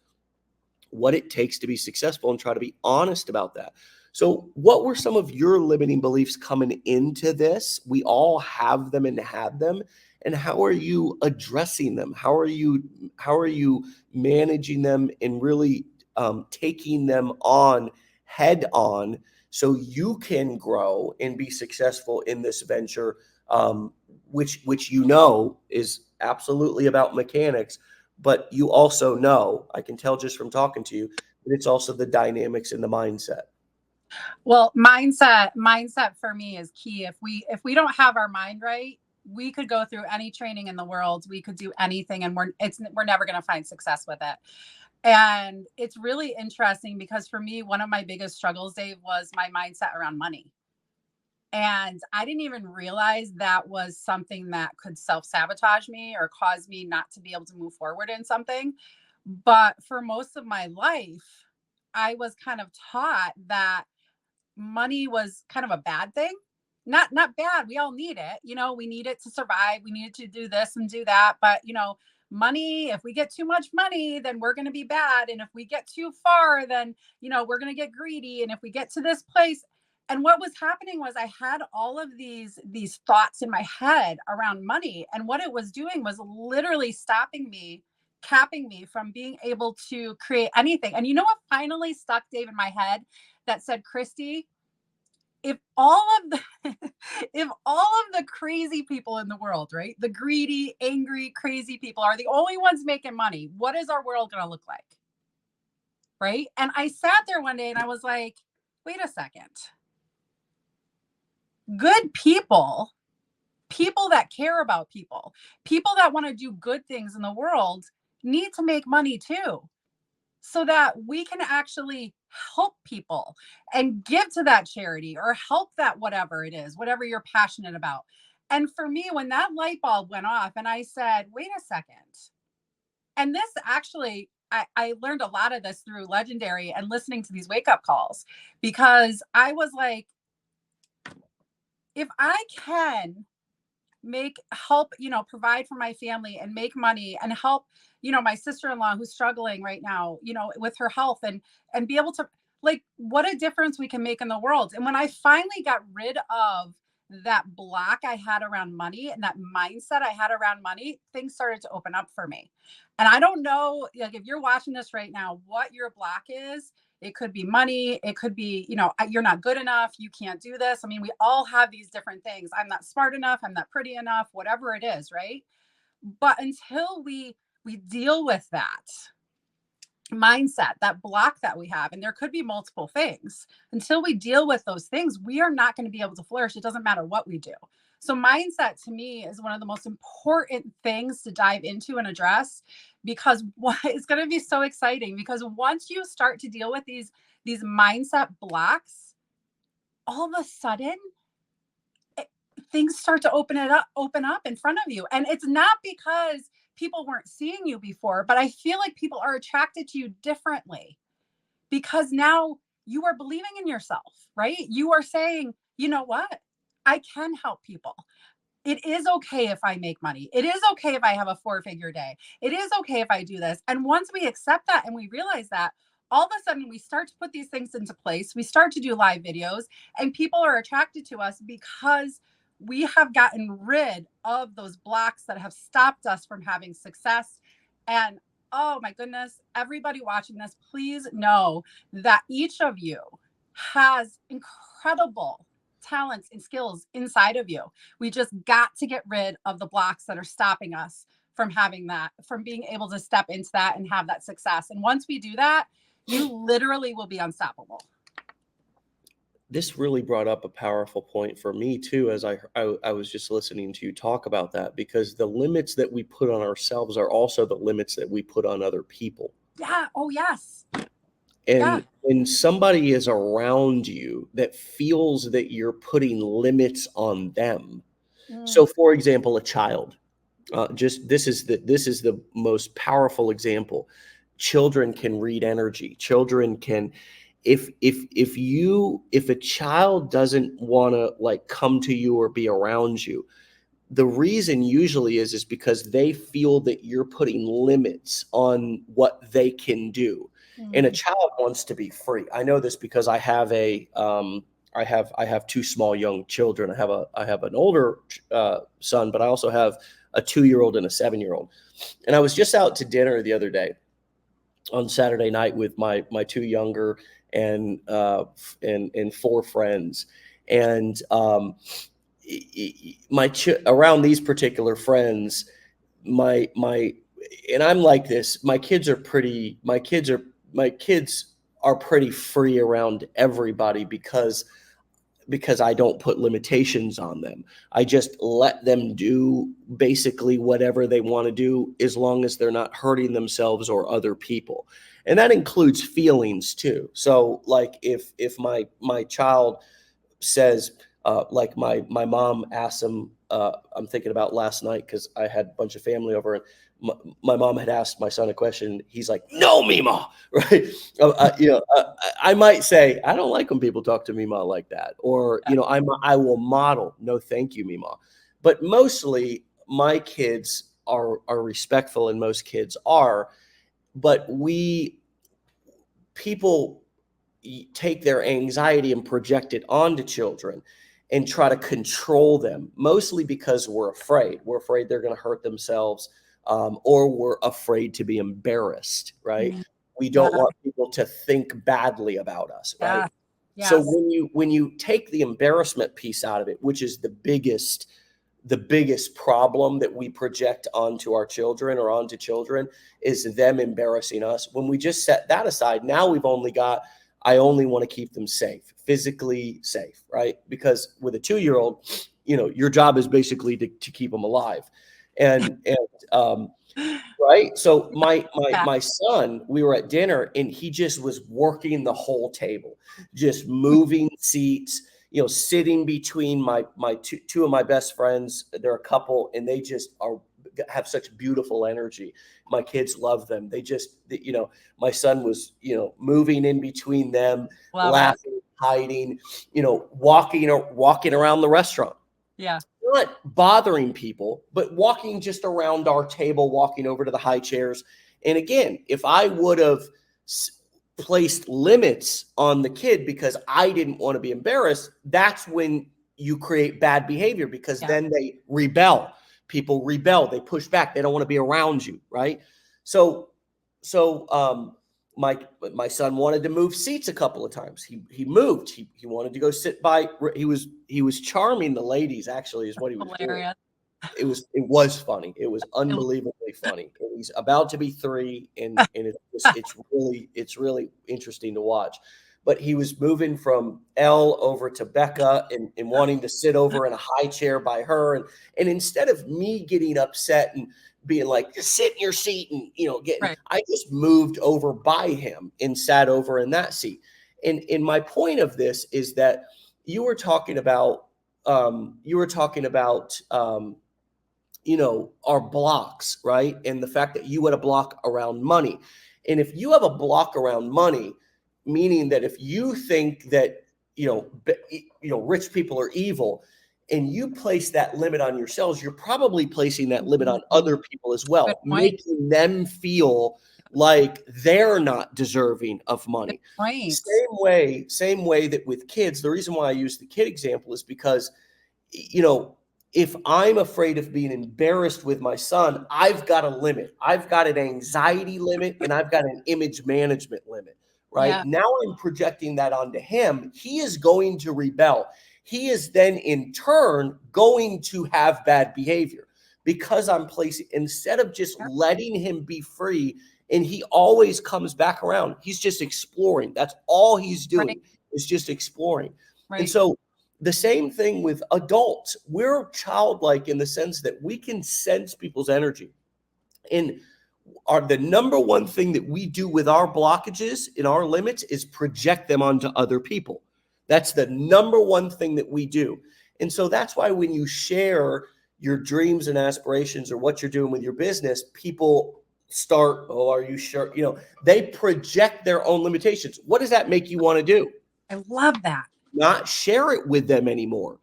what it takes to be successful and try to be honest about that. So what were some of your limiting beliefs coming into this? We all have them and had them. And how are you addressing them? How are you managing them and really taking them on head on, so you can grow and be successful in this venture, which is absolutely about mechanics, but you also know, I can tell just from talking to you, that it's also the dynamics and the mindset. Well, mindset for me is key. If we don't have our mind right, we could go through any training in the world, we could do anything, and we're never going to find success with it. And it's really interesting because for me, one of my biggest struggles, Dave, was my mindset around money. And I didn't even realize that was something that could self-sabotage me or cause me not to be able to move forward in something. But for most of my life, I was kind of taught that money was kind of a bad thing. Not bad. We all need it. We need it to survive. We need it to do this and do that. But, money, if we get too much money, then we're going to be bad. And if we get too far, then, we're going to get greedy. And if we get to this place, and what was happening was I had all of these thoughts in my head around money. And what it was doing was literally stopping me, capping me from being able to create anything. And you know what finally stuck, Dave, in my head that said, Christy, if all of the crazy people in the world, right? The greedy, angry, crazy people are the only ones making money, what is our world going to look like? Right? And I sat there one day and I was like, wait a second. Good people that care about people that want to do good things in the world need to make money too, so that we can actually help people and give to that charity or help that whatever it is, whatever you're passionate about. And for me, when that light bulb went off and I said, wait a second, and this actually, I learned a lot of this through Legendary and listening to these wake up calls, because I was like, if I can help, provide for my family and make money and help, my sister-in-law who's struggling right now, with her health, and be able to, like, what a difference we can make in the world. And when I finally got rid of that block I had around money and that mindset I had around money, things started to open up for me. And I don't know, like, if you're watching this right now, what your block is. It could be money. It could be, you're not good enough. You can't do this. I mean, we all have these different things. I'm not smart enough. I'm not pretty enough, whatever it is. Right. But until we deal with that mindset, that block that we have, and there could be multiple things, until we deal with those things, we are not going to be able to flourish. It doesn't matter what we do. So mindset to me is one of the most important things to dive into and address, because it's going to be so exciting, because once you start to deal with these mindset blocks, all of a sudden things start to open up in front of you. And it's not because people weren't seeing you before, but I feel like people are attracted to you differently, because now you are believing in yourself, right? You are saying, you know what? I can help people. It is okay if I make money. It is okay if I have a 4-figure day. It is okay if I do this. And once we accept that and we realize that, all of a sudden we start to put these things into place. We start to do live videos, and people are attracted to us because we have gotten rid of those blocks that have stopped us from having success. And oh my goodness, everybody watching this, please know that each of you has incredible talents and skills inside of you. We just got to get rid of the blocks that are stopping us from having that, from being able to step into that and have that success. And once we do that, you literally will be unstoppable. This really brought up a powerful point for me too, as I was just listening to you talk about that, because the limits that we put on ourselves are also the limits that we put on other people. Yeah. Oh, yes. And Yeah. when somebody is around you that feels that you're putting limits on them. So for example, a child, this is the most powerful example. Children can read energy. Children can, if a child doesn't want to like come to you or be around you, the reason usually is because they feel that you're putting limits on what they can do. And a child wants to be free. I know this because I have I have two small young children. I have an older son, but I also have a 2-year-old and a 7-year-old. And I was just out to dinner the other day on Saturday night with my two younger and 4 friends. And around these particular friends, and I'm like this, my kids are pretty free around everybody because I don't put limitations on them. I just let them do basically whatever they want to do, as long as they're not hurting themselves or other people. And that includes feelings too. So like if my child says, like my mom asks him, I'm thinking about last night because I had a bunch of family over, and my mom had asked my son a question. He's like, "No, Mima," right? I might say, I don't like when people talk to Mima like that, or I will model, "No, thank you, Mima." But mostly, my kids are respectful, and most kids are. But people take their anxiety and project it onto children and try to control them, mostly because we're afraid. We're afraid they're going to hurt themselves, or we're afraid to be embarrassed, right? We don't want people to think badly about us, right? Yes. So when you take the embarrassment piece out of it, which is the biggest problem that we project onto our children or onto children, is them embarrassing us. When we just set that aside, now we've only got, I only want to keep them safe, physically safe, right? Because with a 2-year-old, your job is basically to keep them alive. And Right. So Yeah. my son, we were at dinner and he just was working the whole table, just moving seats, sitting between my two of my best friends. They're a couple and they just have such beautiful energy. My kids love them. They just, my son was, moving in between them, Love it. laughing, hiding, walking around the restaurant. Yeah. Not bothering people, but walking just around our table, walking over to the high chairs. And again, if I would have placed limits on the kid because I didn't want to be embarrassed, that's when you create bad behavior, because then they rebel. People rebel. They push back. They don't want to be around you, right? So my son wanted to move seats a couple of times. He moved. He wanted to go sit by. He was charming the ladies. Actually, is what he was doing. It was funny. It was unbelievably funny. He's about to be 3, and it's really interesting to watch. But he was moving from Elle over to Becca and wanting to sit over in a high chair by her, and instead of me getting upset and being like, just sit in your seat and I just moved over by him and sat over in that seat. And my point of this is that you were talking about our blocks, right? And the fact that you had a block around money. And if you have a block around money, meaning that if you think that rich people are evil, and you place that limit on yourselves, you're probably placing that limit on other people as well, making them feel like they're not deserving of money. Same way that with kids, the reason why I use the kid example is because, if I'm afraid of being embarrassed with my son, I've got a limit. I've got an anxiety limit and I've got an image management limit, right? Yeah. Now I'm projecting that onto him. He is going to rebel. He is then in turn going to have bad behavior because I'm placing, instead of just letting him be free, and he always comes back around. He's just exploring. That's all he's doing is just exploring. Right. And so the same thing with adults. We're childlike in the sense that we can sense people's energy. And the number one thing that we do with our blockages and our limits is project them onto other people. That's the number one thing that we do. And so that's why when you share your dreams and aspirations or what you're doing with your business, people start, oh, are you sure? They project their own limitations. What does that make you want to do? I love that. Not share it with them anymore.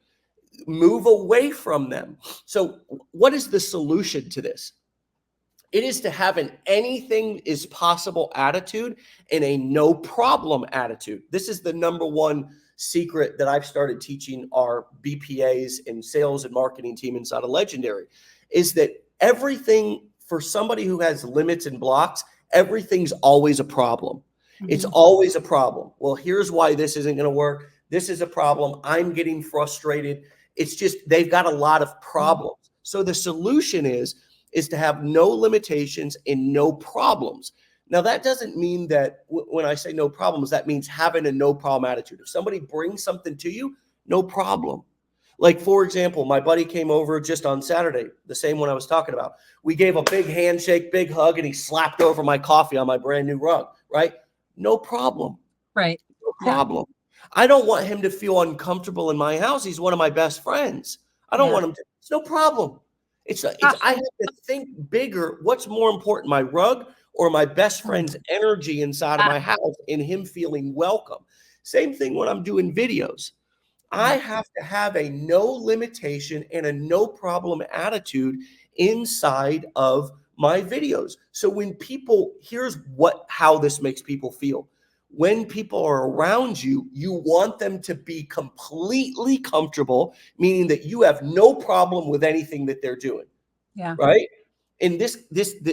Move away from them. So what is the solution to this? It is to have an anything is possible attitude and a no problem attitude. This is the number one secret that I've started teaching our BPAs and sales and marketing team inside of Legendary, is that everything, for somebody who has limits and blocks, everything's always a problem. Mm-hmm. It's always a problem. Well, here's why this isn't going to work. This is a problem. I'm getting frustrated. It's just, they've got a lot of problems. Mm-hmm. So the solution is to have no limitations and no problems. Now, that doesn't mean that when I say no problems, that means having a no problem attitude. If somebody brings something to you, no problem. Like, for example, my buddy came over just on Saturday, the same one I was talking about. We gave a big handshake, big hug, and he slapped over my coffee on my brand new rug, right? No problem. Right. No problem. Yeah. I don't want him to feel uncomfortable in my house. He's one of my best friends. I don't want him to. It's no problem. I have to think bigger. What's more important, my rug or my best friend's energy inside of my house and him feeling welcome? Same thing when I'm doing videos. I have to have a no limitation and a no problem attitude inside of my videos. So when people, here's how this makes people feel. When people are around you, you want them to be completely comfortable, meaning that you have no problem with anything that they're doing. Yeah. Right. And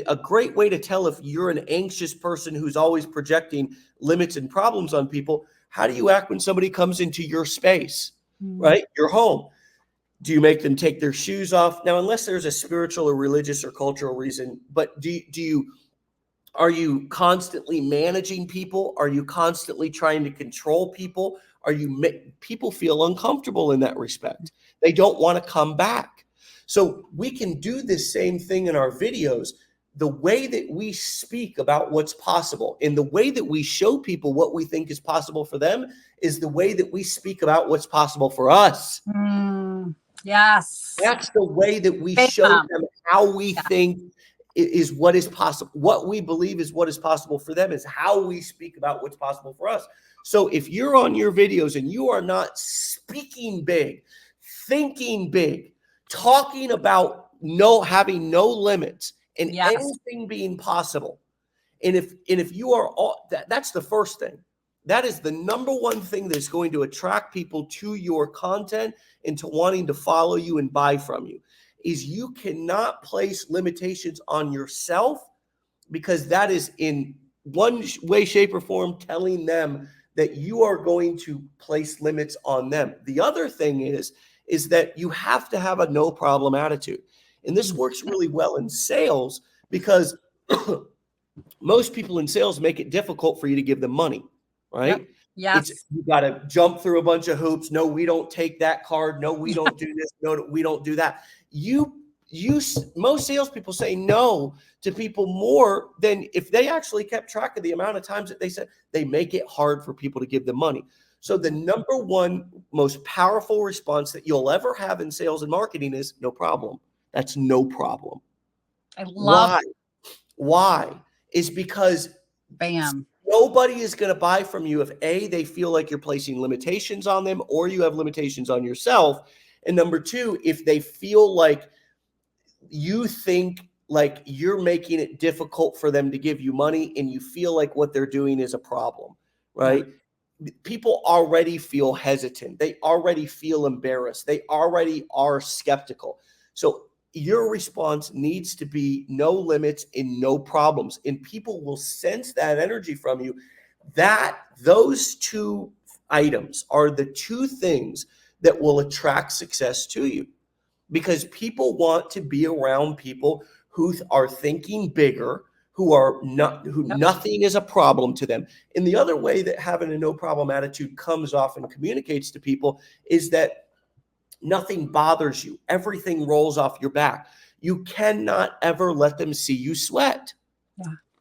a great way to tell if you're an anxious person who's always projecting limits and problems on people, how do you act when somebody comes into your space, right? Your home. Do you make them take their shoes off? Now, unless there's a spiritual or religious or cultural reason, but are you constantly managing people? Are you constantly trying to control people? People feel uncomfortable in that respect. They don't want to come back. So we can do this same thing in our videos. the way that we speak about what's possible and the way that we show people what we think is possible for them is the way that we speak about what's possible for us. Yes. That's the way that we show them how we think is what is possible. What we believe is what is possible for them is how we speak about what's possible for us. So if you're on your videos and you are not speaking big, thinking big, talking about having no limits and anything being possible, and if you are all that's the first thing. That is the number one thing that's going to attract people to your content and to wanting to follow you and buy from you, is you cannot place limitations on yourself, because that is in one way, shape, or form telling them that you are going to place limits on them. The other thing is that you have to have a no problem attitude. And this works really well in sales because most people in sales make it difficult for you to give them money, right? Yes. You got to jump through a bunch of hoops. No, we don't take that card. No, we don't do this. No, we don't do that. Most salespeople say no to people more than if they actually kept track of the amount of times that they said. They make it hard for people to give them money. So the number one most powerful response that you'll ever have in sales and marketing is no problem. That's no problem. I love Why? Is because nobody is going to buy from you if A, they feel like you're placing limitations on them, or you have limitations on yourself. And number two, if they feel like you think like you're making it difficult for them to give you money and you feel like what they're doing is a problem, right? People already feel hesitant. They already feel embarrassed. They already are skeptical. So your response needs to be no limits and no problems. And people will sense that energy from you. Those two items are the two things that will attract success to you, because people want to be around people who are thinking bigger, who nothing is a problem to them. And the other way that having a no problem attitude comes off and communicates to people is that nothing bothers you. Everything rolls off your back. You cannot ever let them see you sweat.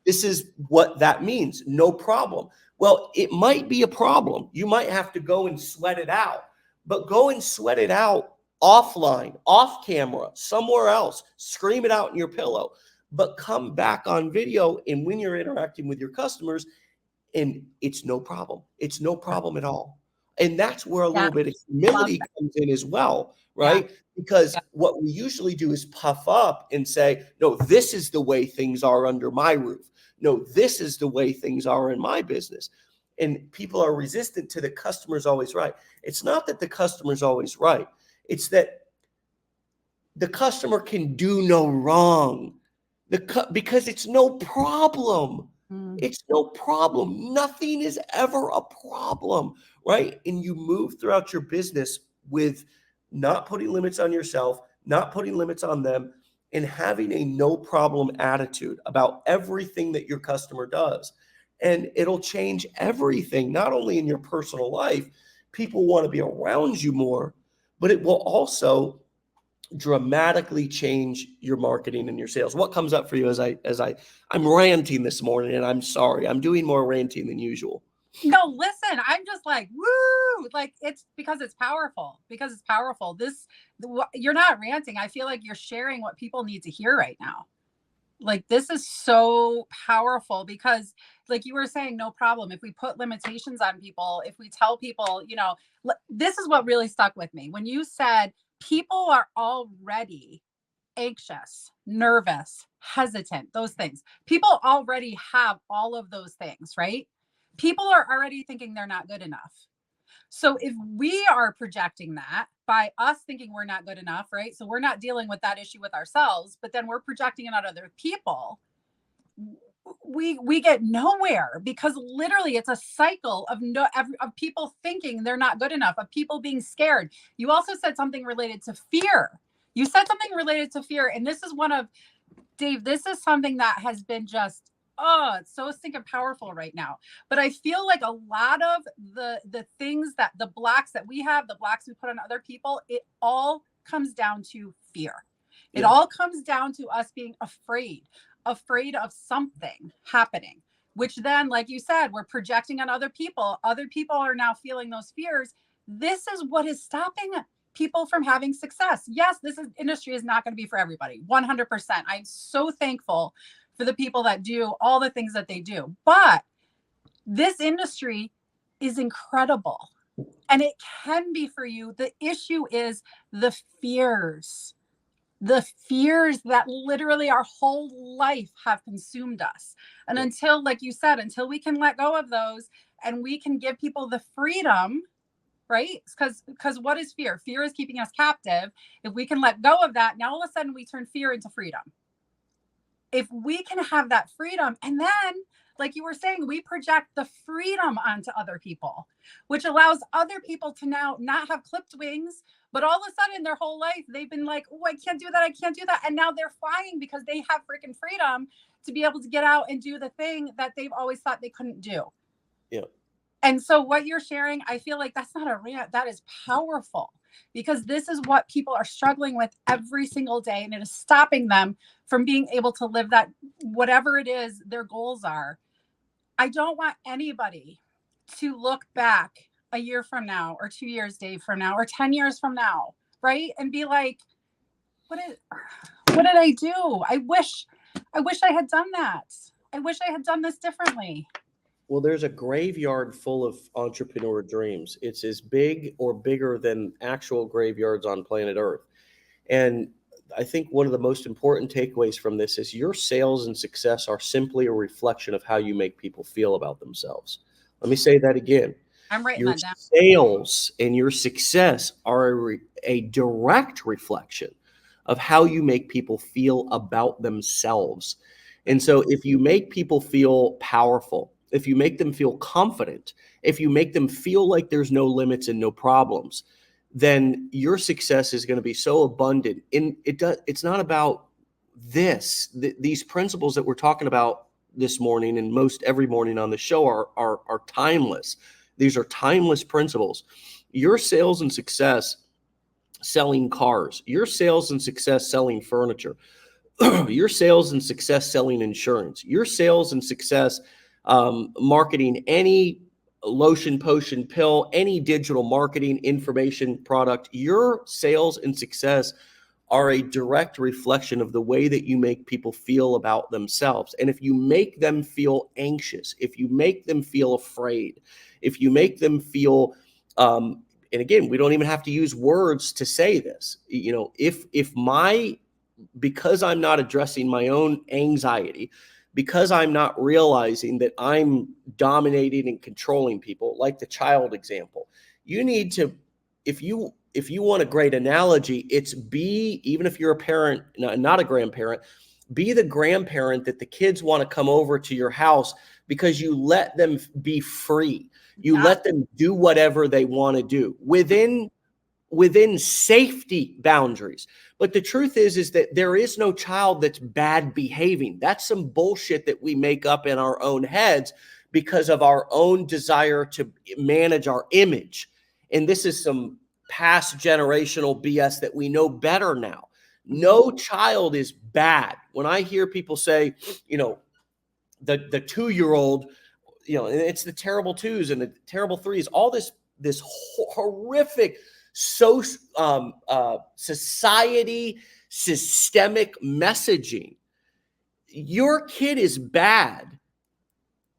This is what that means. No problem. Well, it might be a problem. You might have to go and sweat it out, but go and sweat it out offline, off camera, somewhere else. Scream it out in your pillow, but come back on video. And when you're interacting with your customers, and it's no problem. It's no problem at all. And that's where a little bit of humility comes in as well, right? Because what we usually do is puff up and say, no, this is the way things are under my roof. No, this is the way things are in my business. And people are resistant to the customer's always right. It's not that the customer's always right. It's that the customer can do no wrong because it's no problem. It's no problem. Nothing is ever a problem, right? And you move throughout your business with not putting limits on yourself, not putting limits on them, and having a no problem attitude about everything that your customer does. And it'll change everything, not only in your personal life. People want to be around you more, but it will also dramatically change your marketing and your sales. What comes up for you as I'm ranting this morning, and I'm sorry, I'm doing more ranting than usual. No, listen, I'm just like, woo, like it's because it's powerful, you're not ranting. I feel like you're sharing what people need to hear right now. Like, this is so powerful because, like you were saying, no problem. If we put limitations on people, if we tell people, this is what really stuck with me. When you said people are already anxious, nervous, hesitant, those things. People already have all of those things, right? People are already thinking they're not good enough. So if we are projecting that by us thinking we're not good enough, right? So we're not dealing with that issue with ourselves, but then we're projecting it on other people. We get nowhere, because literally it's a cycle of people thinking they're not good enough, of people being scared. You also said something related to fear. And this is Dave, this is something that has been just, it's so stinking powerful right now. But I feel like a lot of the things that the blocks that we have, the blocks we put on other people, it all comes down to fear. It all comes down to us being afraid afraid of something happening, which then, like you said, we're projecting on other people. Other people are now feeling those fears. This is what is stopping people from having success. Yes, industry is not going to be for everybody. 100%. I'm so thankful for the people that do all the things that they do. But this industry is incredible and it can be for you. The issue is the fears that literally our whole life have consumed us. And until, like you said, until we can let go of those and we can give people the freedom, right? Because what is fear? Fear is keeping us captive. If we can let go of that, now all of a sudden we turn fear into freedom. If we can have that freedom, and then, like you were saying, we project the freedom onto other people, which allows other people to now not have clipped wings, but all of a sudden their whole life they've been like, oh, I can't do that. I can't do that. And now they're flying because they have freaking freedom to be able to get out and do the thing that they've always thought they couldn't do. Yeah. And so what you're sharing, I feel like that's not a rant. That is powerful, because this is what people are struggling with every single day. And it is stopping them from being able to live that, whatever it is their goals are. I don't want anybody to look back a year from now or 2 years, Dave, from now, or 10 years from now, right? And be like, what did I do? I wish I had done that. I wish I had done this differently. Well, there's a graveyard full of entrepreneur dreams. It's as big or bigger than actual graveyards on planet Earth. And I think one of the most important takeaways from this is your sales and success are simply a reflection of how you make people feel about themselves. Let me say that again. I'm writing Your that down. sales and your success are a direct reflection of how you make people feel about themselves. And so if you make people feel powerful, if you make them feel confident, if you make them feel like there's no limits and no problems, then your success is going to be so abundant. And it's not about these principles that we're talking about this morning and most every morning on the show are timeless. These are timeless principles. Your sales and success selling cars, your sales and success selling furniture, your sales and success selling insurance, your sales and success marketing any lotion, potion, pill, any digital marketing information product, your sales and success are a direct reflection of the way that you make people feel about themselves. And if you make them feel anxious, if you make them feel afraid, if you make them feel, and again, we don't even have to use words to say this, you know, because I'm not addressing my own anxiety, because I'm not realizing that I'm dominating and controlling people, like the child example, you need to, if you want a great analogy, it's even if you're a parent, not a grandparent, be the grandparent that the kids want to come over to your house because you let them be free. You let them do whatever they want to do within safety boundaries. But the truth is that there is no child that's bad behaving. That's some bullshit that we make up in our own heads because of our own desire to manage our image. And this is some past generational BS that we know better now. No child is bad. When I hear people say, you know, the 2-year-old, you know, and it's the terrible 2s and the terrible 3s, all this horrific society systemic messaging. Your kid is bad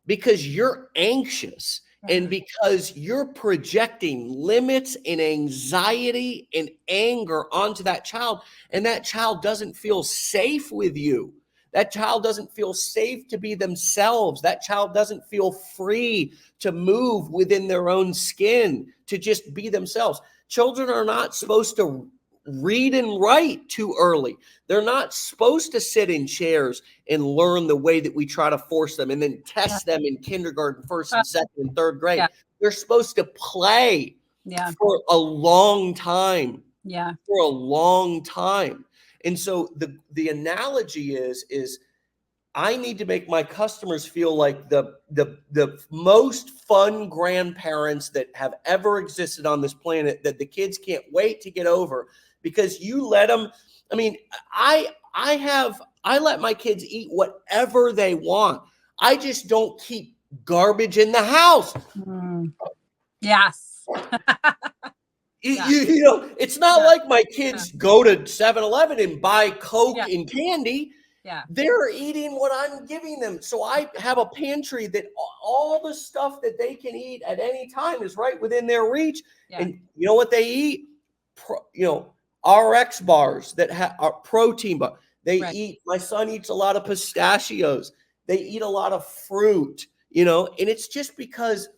because you're anxious and because you're projecting limits and anxiety and anger onto that child, and that child doesn't feel safe with you. That child doesn't feel safe to be themselves. That child doesn't feel free to move within their own skin, to just be themselves. Children are not supposed to read and write too early. They're not supposed to sit in chairs and learn the way that we try to force them and then test them in kindergarten, first and second and third grade. They're supposed to play for a long time. For a long time. And so the analogy is I need to make my customers feel like the most fun grandparents that have ever existed on this planet, that the kids can't wait to get over because you let them. I mean, I have I let my kids eat whatever they want. I just don't keep garbage in the house. Yes. You know, it's not like my kids go to 7-Eleven and buy Coke and candy. Yeah. They're eating what I'm giving them. So I have a pantry that all the stuff that they can eat at any time is right within their reach. Yeah. And you know what they eat? RX bars that are protein bar. They eat, my son eats a lot of pistachios. They eat a lot of fruit, you know, and it's just because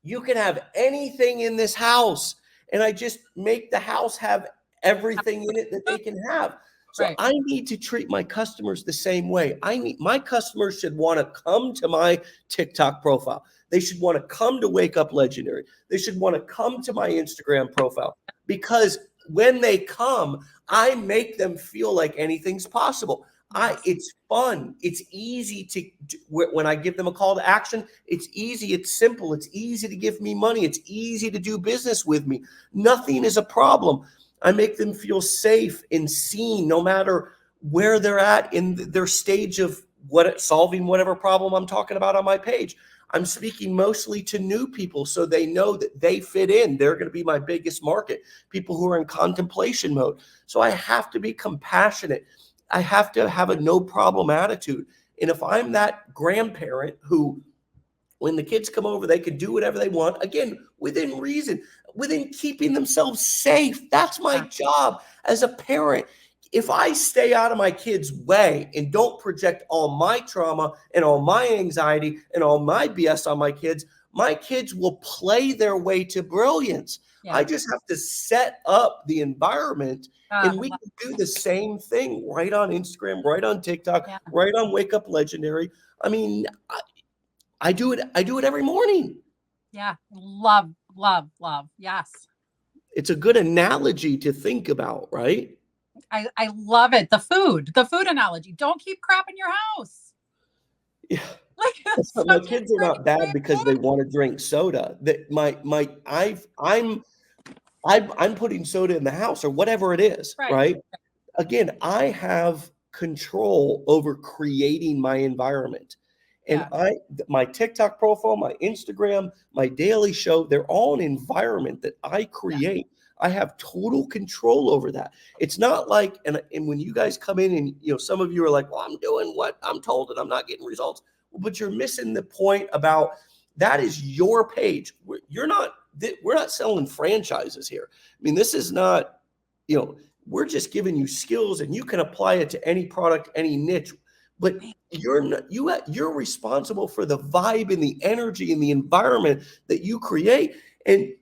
you can have anything in this house. And I just make the house have everything in it that they can have. So I need to treat my customers the same way. My customers should want to come to my TikTok profile. They should want to come to Wake Up Legendary. They should want to come to my Instagram profile, because when they come, I make them feel like anything's possible. It's fun. It's easy to, when I give them a call to action, it's easy. It's simple. It's easy to give me money. It's easy to do business with me. Nothing is a problem. I make them feel safe and seen, no matter where they're at in their stage of solving whatever problem I'm talking about on my page. I'm speaking mostly to new people, so they know that they fit in. They're going to be my biggest market, people who are in contemplation mode. So I have to be compassionate. I have to have a no problem attitude. And if I'm that grandparent who, when the kids come over, they can do whatever they want, again, within reason, within keeping themselves safe. That's my job as a parent. If I stay out of my kids' way and don't project all my trauma and all my anxiety and all my BS on my kids will play their way to brilliance. Yeah. I just have to set up the environment, and we can do the same thing right on Instagram, right on TikTok, right on Wake Up Legendary. I mean, I do it every morning. Yeah. Love. Yes. It's a good analogy to think about, right? I love it. The food analogy. Don't keep crap in your house. Yeah. My kids are not bad because they want to drink soda. That I'm putting soda in the house or whatever it is, right? Again, I have control over creating my environment. And my TikTok profile, my Instagram, my daily show, they're all an environment that I create. I have total control over that. It's not like, and when you guys come in and, you know, some of you are like, well, I'm doing what I'm told and I'm not getting results. But you're missing the point about that is your page. We're not selling franchises here. I mean, this is not, you know, we're just giving you skills and you can apply it to any product, any niche. But you're responsible for the vibe and the energy and the environment that you create. And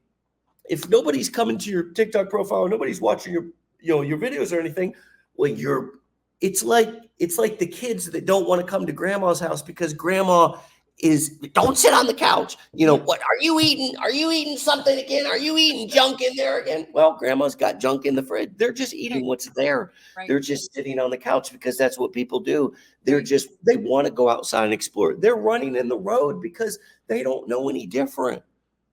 if nobody's coming to your TikTok profile, or nobody's watching your videos or anything, well, it's like the kids that don't want to come to grandma's house because grandma don't sit on the couch. You know, what are you eating? Are you eating something again? Are you eating junk in there again? Well, grandma's got junk in the fridge. They're just eating what's there. Right. They're just sitting on the couch because that's what people do. They want to go outside and explore. They're running in the road because they don't know any different.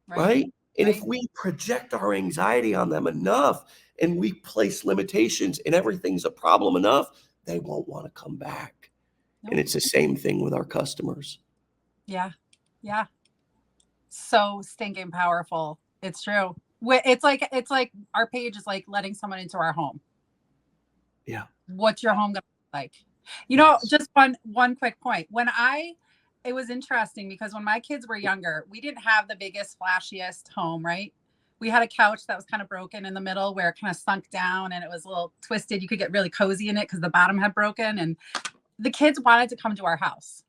Right? And if we project our anxiety on them enough and we place limitations and everything's a problem enough, they won't want to come back. Nope. And it's the same thing with our customers. Yeah. Yeah. So stinking powerful. It's true. It's like our page is like letting someone into our home. Yeah. What's your home going to look like? You know, just one quick point. It was interesting because when my kids were younger, we didn't have the biggest, flashiest home, right? We had a couch that was kind of broken in the middle where it kind of sunk down and it was a little twisted. You could get really cozy in it because the bottom had broken, and the kids wanted to come to our house.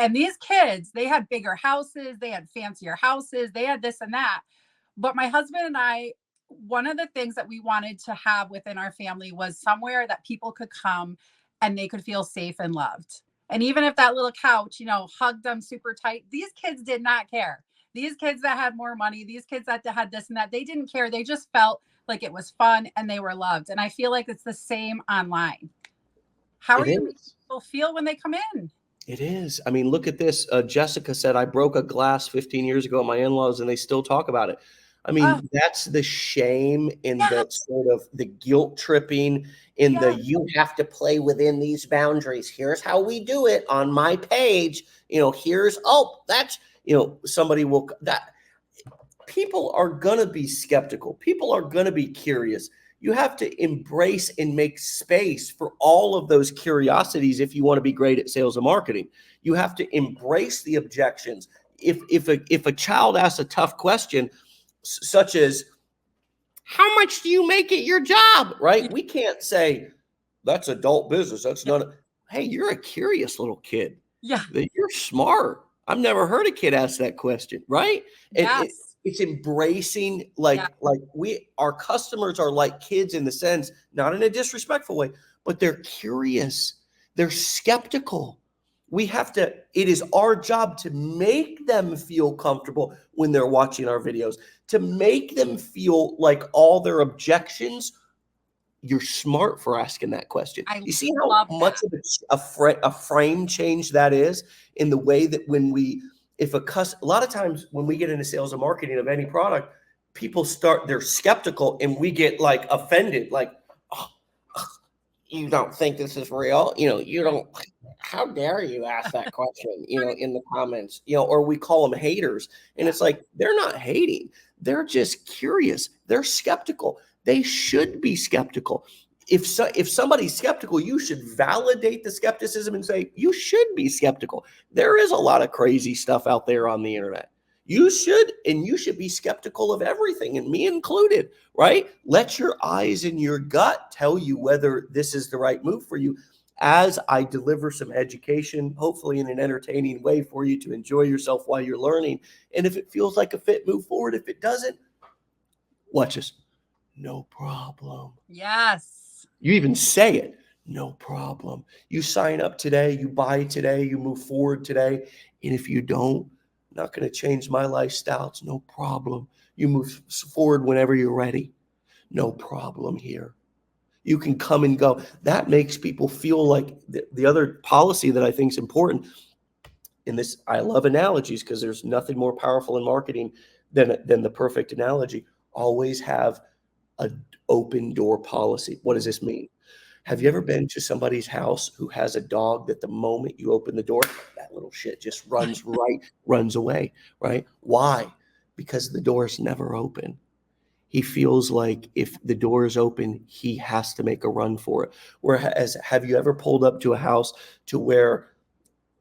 And these kids, they had bigger houses, they had fancier houses, they had this and that. But my husband and I, one of the things that we wanted to have within our family was somewhere that people could come and they could feel safe and loved. And even if that little couch, you know, hugged them super tight, these kids did not care. These kids that had more money, these kids that had this and that, they didn't care. They just felt like it was fun and they were loved. And I feel like it's the same online. How are you making people feel when they come in? It is. I mean, look at this. Jessica said, I broke a glass 15 years ago at my in-laws and they still talk about it. I mean, that's the shame in yeah, the sort of the guilt tripping in yeah, the you have to play within these boundaries. Here's how we do it on my page. Here's that's somebody will that people are gonna be skeptical. People are gonna be curious. You have to embrace and make space for all of those curiosities if you want to be great at sales and marketing. You have to embrace the objections. If a child asks a tough question, such as how much do you make at your job, right? We can't say that's adult business. That's yeah, not hey, you're a curious little kid. yeah, You're smart. I've never heard a kid ask that question, right? And yes, it's embracing yeah, like our customers are like kids in the sense, not in a disrespectful way, but they're curious. They're skeptical. It is our job to make them feel comfortable when they're watching our videos, to make them feel like all their objections, you're smart for asking that question. I You see how love much that. of a frame change that is in the way that when we, if a lot of times when we get into sales and marketing of any product, they're skeptical and we get like offended, like, oh, you don't think this is real? You Right, don't, how dare you ask that question, in the comments, or we call them haters. And yeah, it's like, they're not hating. They're just curious. They're skeptical. They should be skeptical. If somebody's skeptical, you should validate the skepticism and say, you should be skeptical. There is a lot of crazy stuff out there on the internet. And you should be skeptical of everything, and me included, right? Let your eyes and your gut tell you whether this is the right move for you as I deliver some education, hopefully in an entertaining way for you to enjoy yourself while you're learning. And if it feels like a fit, move forward. If it doesn't, watch this. No problem. yes, You even say it. No problem. You sign up today, you buy today, you move forward today. And if you don't, not going to change my lifestyle. It's no problem. You move forward whenever you're ready. No problem here. You can come and go. That makes people feel like the other policy that I think is important in this. I love analogies because there's nothing more powerful in marketing than the perfect analogy. Always have an open door policy. What does this mean? Have you ever been to somebody's house who has a dog that the moment you open the door, that little shit just runs away, right? Why? Because the door is never open. He feels like if the door is open, he has to make a run for it. Whereas, have you ever pulled up to a house to where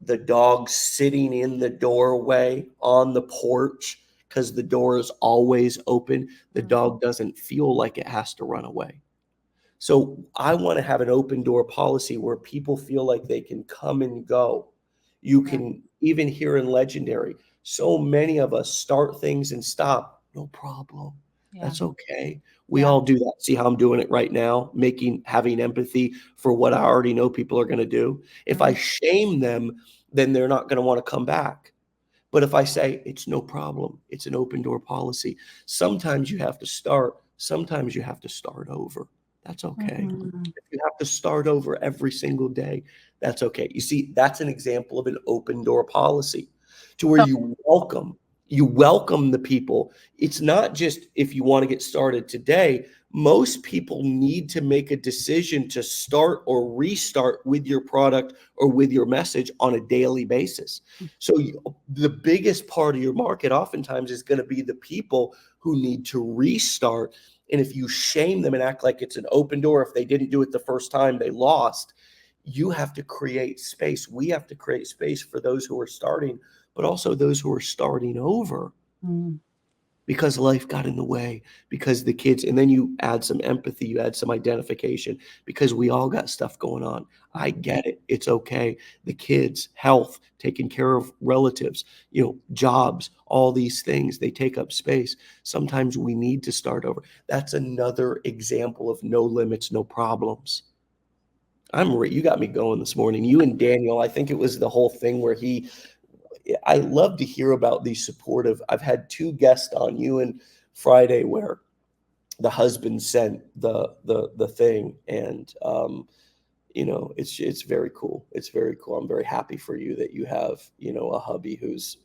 the dog's sitting in the doorway on the porch because the door is always open? The dog doesn't feel like it has to run away. So I want to have an open door policy where people feel like they can come and go. You yeah, can, even here in Legendary, so many of us start things and stop. No problem. yeah, That's okay. We yeah, all do that. See how I'm doing it right now, having empathy for what I already know people are going to do. If I mhm, shame them, then they're not going to want to come back. But if I say it's no problem, it's an open door policy. Sometimes you have to start, sometimes you have to start over. That's okay. mhm. If you have to start over every single day, that's okay. You see, that's an example of an open door policy to where So, you welcome the people. It's not just if you want to get started today. Most people need to make a decision to start or restart with your product or with your message on a daily basis. So the biggest part of your market oftentimes is going to be the people who need to restart. And if you shame them and act like it's an open door, if they didn't do it the first time, they lost. You have to create space. We have to create space for those who are starting, but also those who are starting over mm, because life got in the way, because the kids, and then you add some empathy, you add some identification, because we all got stuff going on. I get it. It's okay. The kids, health, taking care of relatives, jobs, all these things, they take up space. Sometimes we need to start over. That's another example of no limits, no problems. You got me going this morning. You and Daniel, I think it was the whole thing where I love to hear about these supportive. I've had two guests on, you and Friday, where the husband sent the thing, and it's very cool. It's very cool. I'm very happy for you that you have a hubby who's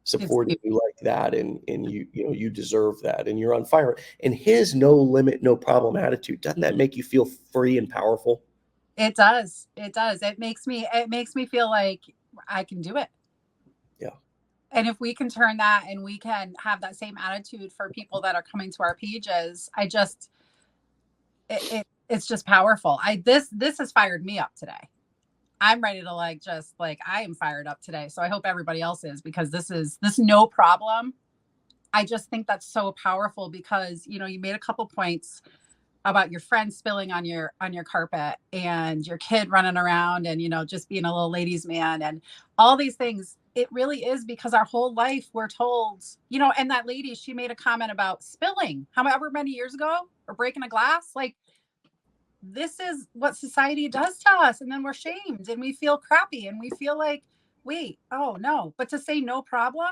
supporting you like that, and you deserve that, and you're on fire. And his no limit, no problem attitude, doesn't that make you feel free and powerful? It does. It does. It makes me feel like I can do it. Yeah. And if we can turn that and we can have that same attitude for people that are coming to our pages, it's just powerful. This has fired me up today. I'm ready to I am fired up today. So I hope everybody else is, because this no problem. I just think that's so powerful, because, you made a couple points about your friend spilling on your carpet, and your kid running around, and, just being a little ladies' man, and all these things. It really is because our whole life we're told, and that lady, she made a comment about spilling however many years ago, or breaking a glass. Like, this is what society does to us. And then we're shamed and we feel crappy and we feel like, wait, oh no. But to say no problem,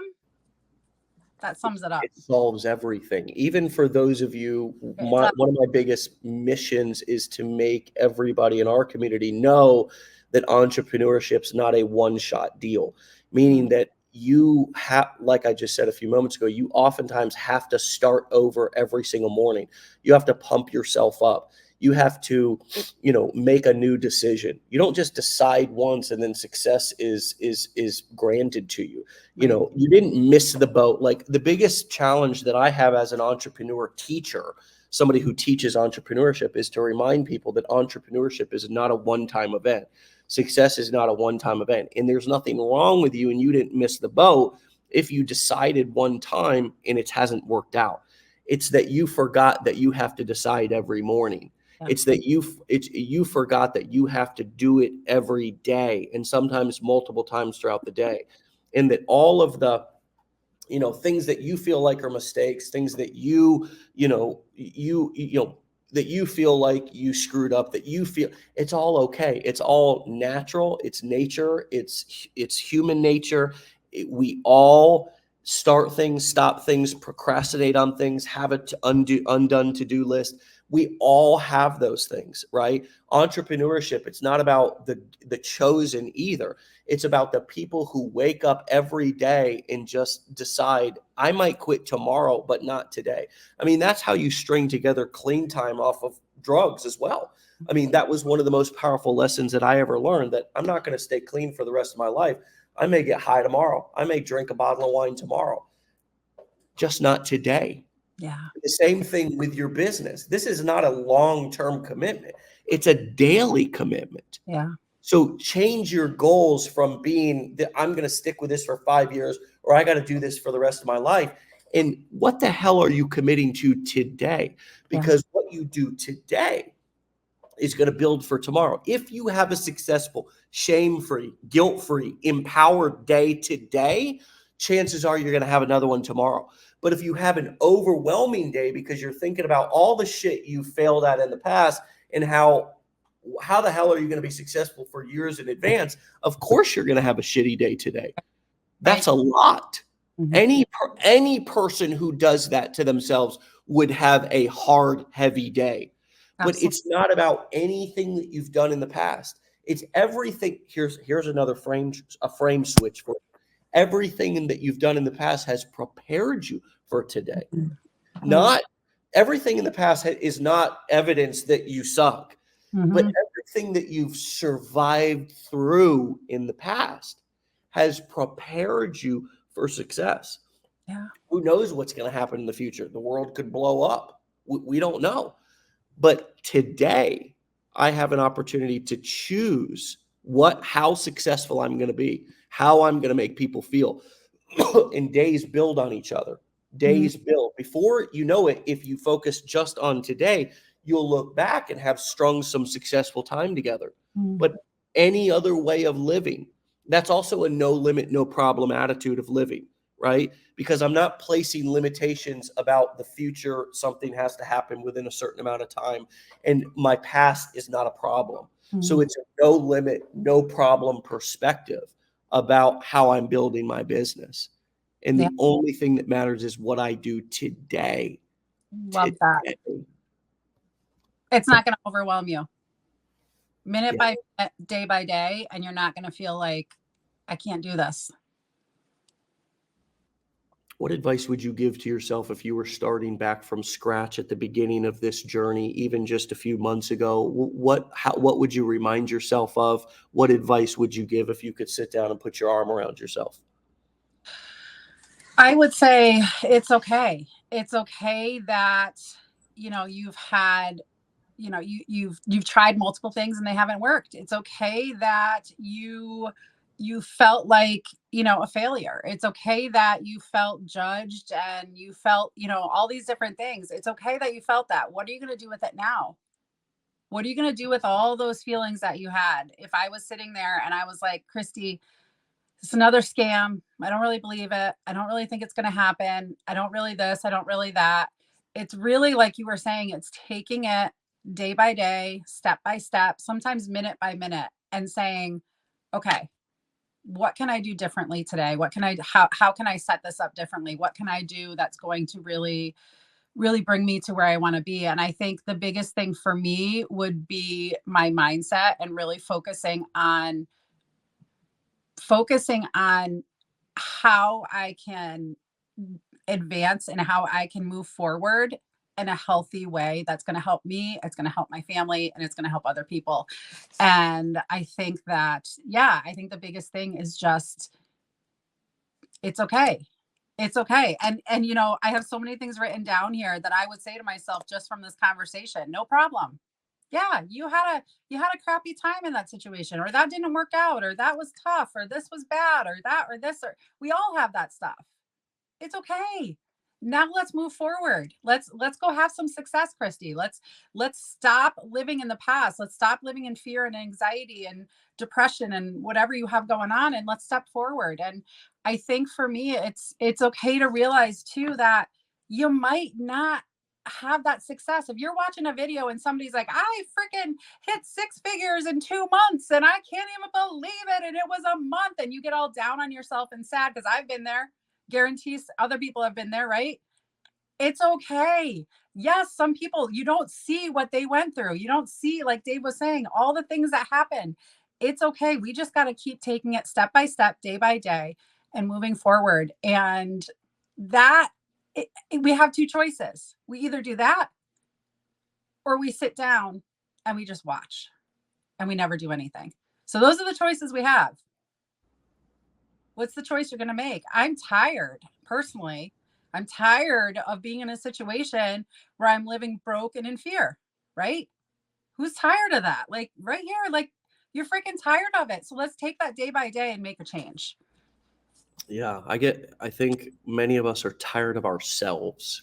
that sums it up. It solves everything. Even for those of you, one of my biggest missions is to make everybody in our community know that entrepreneurship's not a one-shot deal, meaning that you have, like I just said a few moments ago, you oftentimes have to start over every single morning. You have to pump yourself up. You have to, make a new decision. You don't just decide once and then success is granted to you. You didn't miss the boat. Like, the biggest challenge that I have as an entrepreneur teacher, somebody who teaches entrepreneurship, is to remind people that entrepreneurship is not a one-time event. Success is not a one-time event. And there's nothing wrong with you, and you didn't miss the boat if you decided one time and it hasn't worked out. It's that you forgot that you have to decide every morning. It's that you forgot that you have to do it every day, and sometimes multiple times throughout the day. And that all of the, things that you feel like are mistakes, things that that you feel like you screwed up, that you feel, it's all okay. It's all natural. It's nature. It's human nature. We all start things, stop things, procrastinate on things, have an undone to-do list. We all have those things, right? Entrepreneurship, it's not about the chosen either. It's about the people who wake up every day and just decide, I might quit tomorrow, but not today. I mean, that's how you string together clean time off of drugs as well. I mean, that was one of the most powerful lessons that I ever learned, that I'm not going to stay clean for the rest of my life. I may get high tomorrow. I may drink a bottle of wine tomorrow, just not today. Yeah. The same thing with your business. This is not a long-term commitment. It's a daily commitment. Yeah. So change your goals from being that I'm going to stick with this for 5 years, or I got to do this for the rest of my life. And what the hell are you committing to today? Because what you do today is going to build for tomorrow. If you have a successful, shame-free, guilt-free, empowered day today, chances are you're going to have another one tomorrow. But if you have an overwhelming day because you're thinking about all the shit you failed at in the past and how the hell are you going to be successful for years in advance, of course you're going to have a shitty day today. That's a lot. Mm-hmm. Any person who does that to themselves would have a hard, heavy day. But it's not about anything that you've done in the past. It's everything. Here's another frame switch for it. Everything that you've done in the past has prepared you for today. Mm-hmm. Not everything in the past is not evidence that you suck, mm-hmm. but everything that you've survived through in the past has prepared you for success. Yeah. Who knows what's going to happen in the future? The world could blow up. We don't know. But today, I have an opportunity to choose how successful I'm going to be, how I'm going to make people feel. And days build on each other. Days build. Before you know it, if you focus just on today, you'll look back and have strung some successful time together. But any other way of living, that's also a no limit, no problem attitude of living, right? Because I'm not placing limitations about the future. Something has to happen within a certain amount of time. And my past is not a problem. So it's a no limit, no problem perspective about how I'm building my business. And the only thing that matters is what I do today. Love that. It's not going to overwhelm you minute by day by day. And you're not going to feel like, I can't do this. What advice would you give to yourself if you were starting back from scratch at the beginning of this journey, even just a few months ago? What would you remind yourself of? What advice would you give if you could sit down and put your arm around yourself? I would say it's okay. It's okay that, you've had, you've tried multiple things and they haven't worked. It's okay that you felt like, a failure. It's okay that you felt judged and you felt, all these different things. It's okay that you felt that. What are you going to do with it now? What are you going to do with all those feelings that you had? If I was sitting there and I was like, Christy, it's another scam. I don't really believe it. I don't really think it's going to happen. I don't really this. I don't really that. It's really like you were saying, it's taking it day by day, step by step, sometimes minute by minute, and saying, okay, what can I do differently today? How can I set this up differently? What can I do that's going to really, really bring me to where I want to be? And I think the biggest thing for me would be my mindset and really focusing on how I can advance and how I can move forward in a healthy way that's going to help me, it's going to help my family, and it's going to help other people. And I think that, I think the biggest thing is just, it's okay. It's okay. And I have so many things written down here that I would say to myself just from this conversation. No problem. Yeah, you had a crappy time in that situation, or that didn't work out, or that was tough, or this was bad, or that, or this, or we all have that stuff. It's okay. Now let's move forward. Let's go have some success, Christy. Let's stop living in the past. Let's stop living in fear and anxiety and depression and whatever you have going on, and let's step forward. And I think for me, it's okay to realize too that you might not have that success. If you're watching a video and somebody's like, I freaking hit 6 figures in 2 months and I can't even believe it, and it was a month, and you get all down on yourself and sad, because I've been there. Guarantees other people have been there, right? It's okay. Yes, some people, you don't see what they went through. You don't see, like Dave was saying, all the things that happen. It's okay. We just got to keep taking it step by step, day by day, and moving forward. And we have two choices. We either do that, or we sit down and we just watch and we never do anything. So those are the choices we have. What's the choice you're going to make? I'm tired, personally. I'm tired of being in a situation where I'm living broke and in fear, right? Who's tired of that? Like right here, like you're freaking tired of it. So let's take that day by day and make a change. Yeah, I think many of us are tired of ourselves,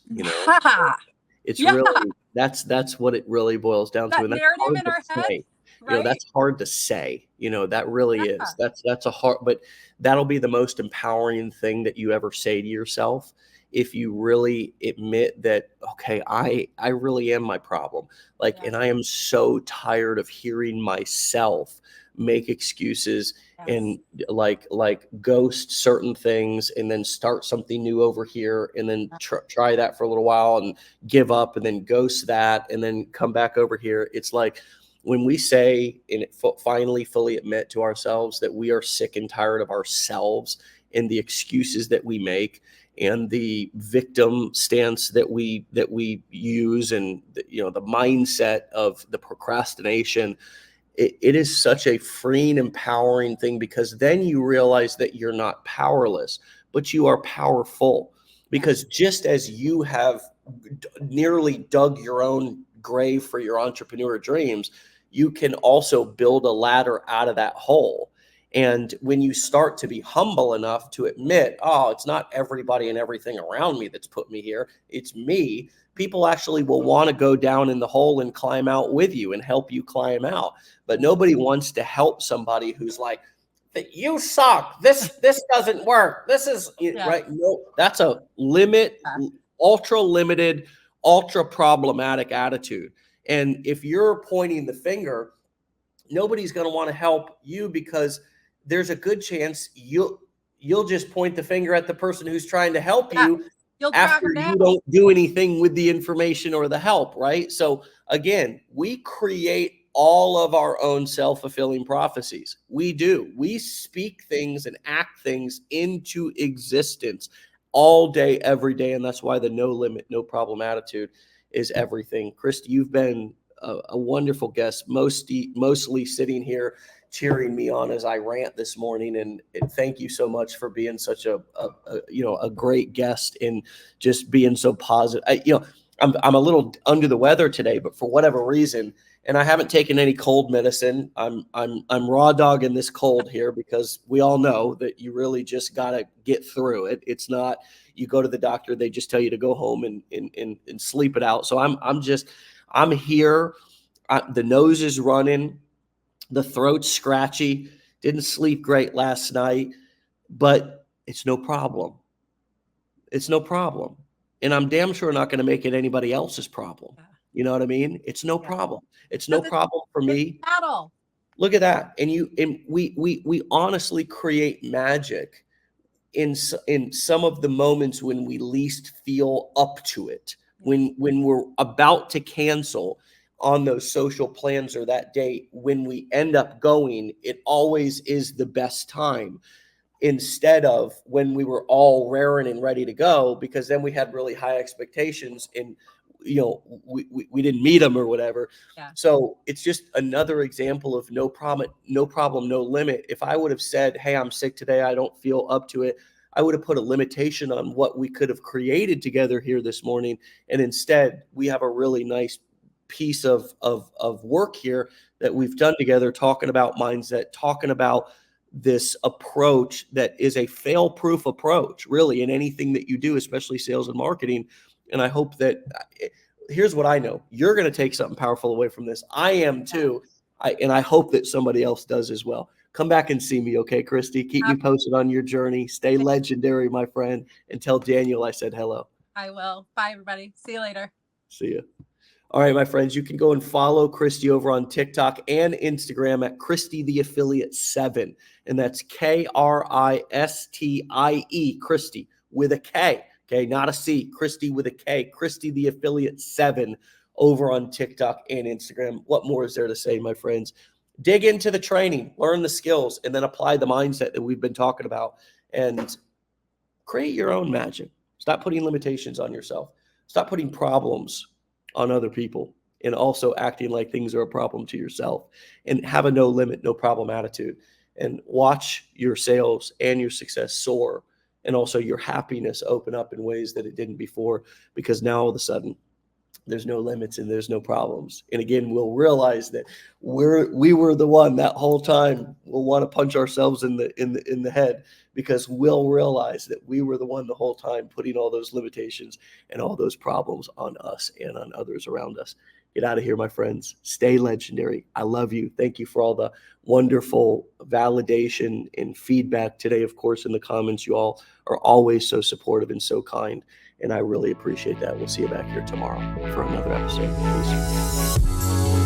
It's Yeah. really, that's what it really boils down to. That And that's narrative hard in to our head, say. right? That's hard to say. That really Yeah. is. That's a hard, but that'll be the most empowering thing that you ever say to yourself, if you really admit that, okay, I really am my problem. Like, Yeah. and I am so tired of hearing myself make excuses Yes. and like ghost certain things, and then start something new over here, and then try that for a little while and give up, and then ghost that, and then come back over here. It's like, when we say and finally fully admit to ourselves that we are sick and tired of ourselves and the excuses that we make and the victim stance that we use, and the mindset of the procrastination, it is such a freeing, empowering thing, because then you realize that you're not powerless, but you are powerful. Because just as you have nearly dug your own grave for your entrepreneur dreams, you can also build a ladder out of that hole. And when you start to be humble enough to admit, oh, it's not everybody and everything around me that's put me here, it's me, people actually will want to go down in the hole and climb out with you and help you climb out. But nobody wants to help somebody who's like, you suck. This doesn't work. This is right. No, that's a ultra limited, ultra problematic attitude. And if you're pointing the finger, nobody's going to want to help you, because there's a good chance you'll just point the finger at the person who's trying to help you after you don't do anything with the information or the help, right? So again, we create all of our own self-fulfilling prophecies. We do. We speak things and act things into existence all day, every day. And that's why the no limit, no problem attitude is everything. Christy, you've been a wonderful guest, mostly sitting here cheering me on as I rant this morning. And thank you so much for being such a great guest and just being so positive. I'm a little under the weather today, but for whatever reason, and I haven't taken any cold medicine. I'm raw dogging this cold here because we all know that you really just got to get through it. It's not you go to the doctor, they just tell you to go home and sleep it out. So I'm here. The nose is running, the throat's scratchy. Didn't sleep great last night, but it's no problem. It's no problem. And I'm damn sure not going to make it anybody else's problem. You know what I mean? It's no problem. It's no problem for me. Battle. Look at that. And we honestly create magic in some of the moments when we least feel up to it, when we're about to cancel on those social plans or that date. When we end up going, it always is the best time, instead of when we were all raring and ready to go, because then we had really high expectations and we didn't meet them or whatever. So it's just another example of no problem, no limit. If I would have said, hey, I'm sick today, I don't feel up to it, I would have put a limitation on what we could have created together here this morning. And instead, we have a really nice piece of work here that we've done together, talking about mindset, talking about this approach that is a fail-proof approach, really, in anything that you do, especially sales and marketing. And I hope that, here's what I know, you're going to take something powerful away from this. I am too. And I hope that somebody else does as well. Come back and see me, okay, Christy? Keep me posted on your journey. Stay legendary, my friend. And tell Daniel I said hello. I will. Bye, everybody. See you later. See you. All right, my friends, you can go and follow Christy over on TikTok and Instagram at Christy the Affiliate 7. And that's Kristie, Christy with a K. Okay, not a C. Christy with a K. Christy the Affiliate 7 over on TikTok and Instagram. What more is there to say, my friends? Dig into the training, learn the skills, and then apply the mindset that we've been talking about and create your own magic. Stop putting limitations on yourself. Stop putting problems on other people, and also acting like things are a problem to yourself, and have a no limit, no problem attitude, and watch your sales and your success soar, and also your happiness open up in ways that it didn't before, because now all of a sudden there's no limits and there's no problems. And again, we'll realize that we were the one that whole time. We'll want to punch ourselves in the head, because we'll realize that we were the one the whole time putting all those limitations and all those problems on us and on others around us. Get out of here, my friends. Stay legendary. I love you. Thank you for all the wonderful validation and feedback today. Of course, in the comments, you all are always so supportive and so kind. And I really appreciate that. We'll see you back here tomorrow for another episode. Peace.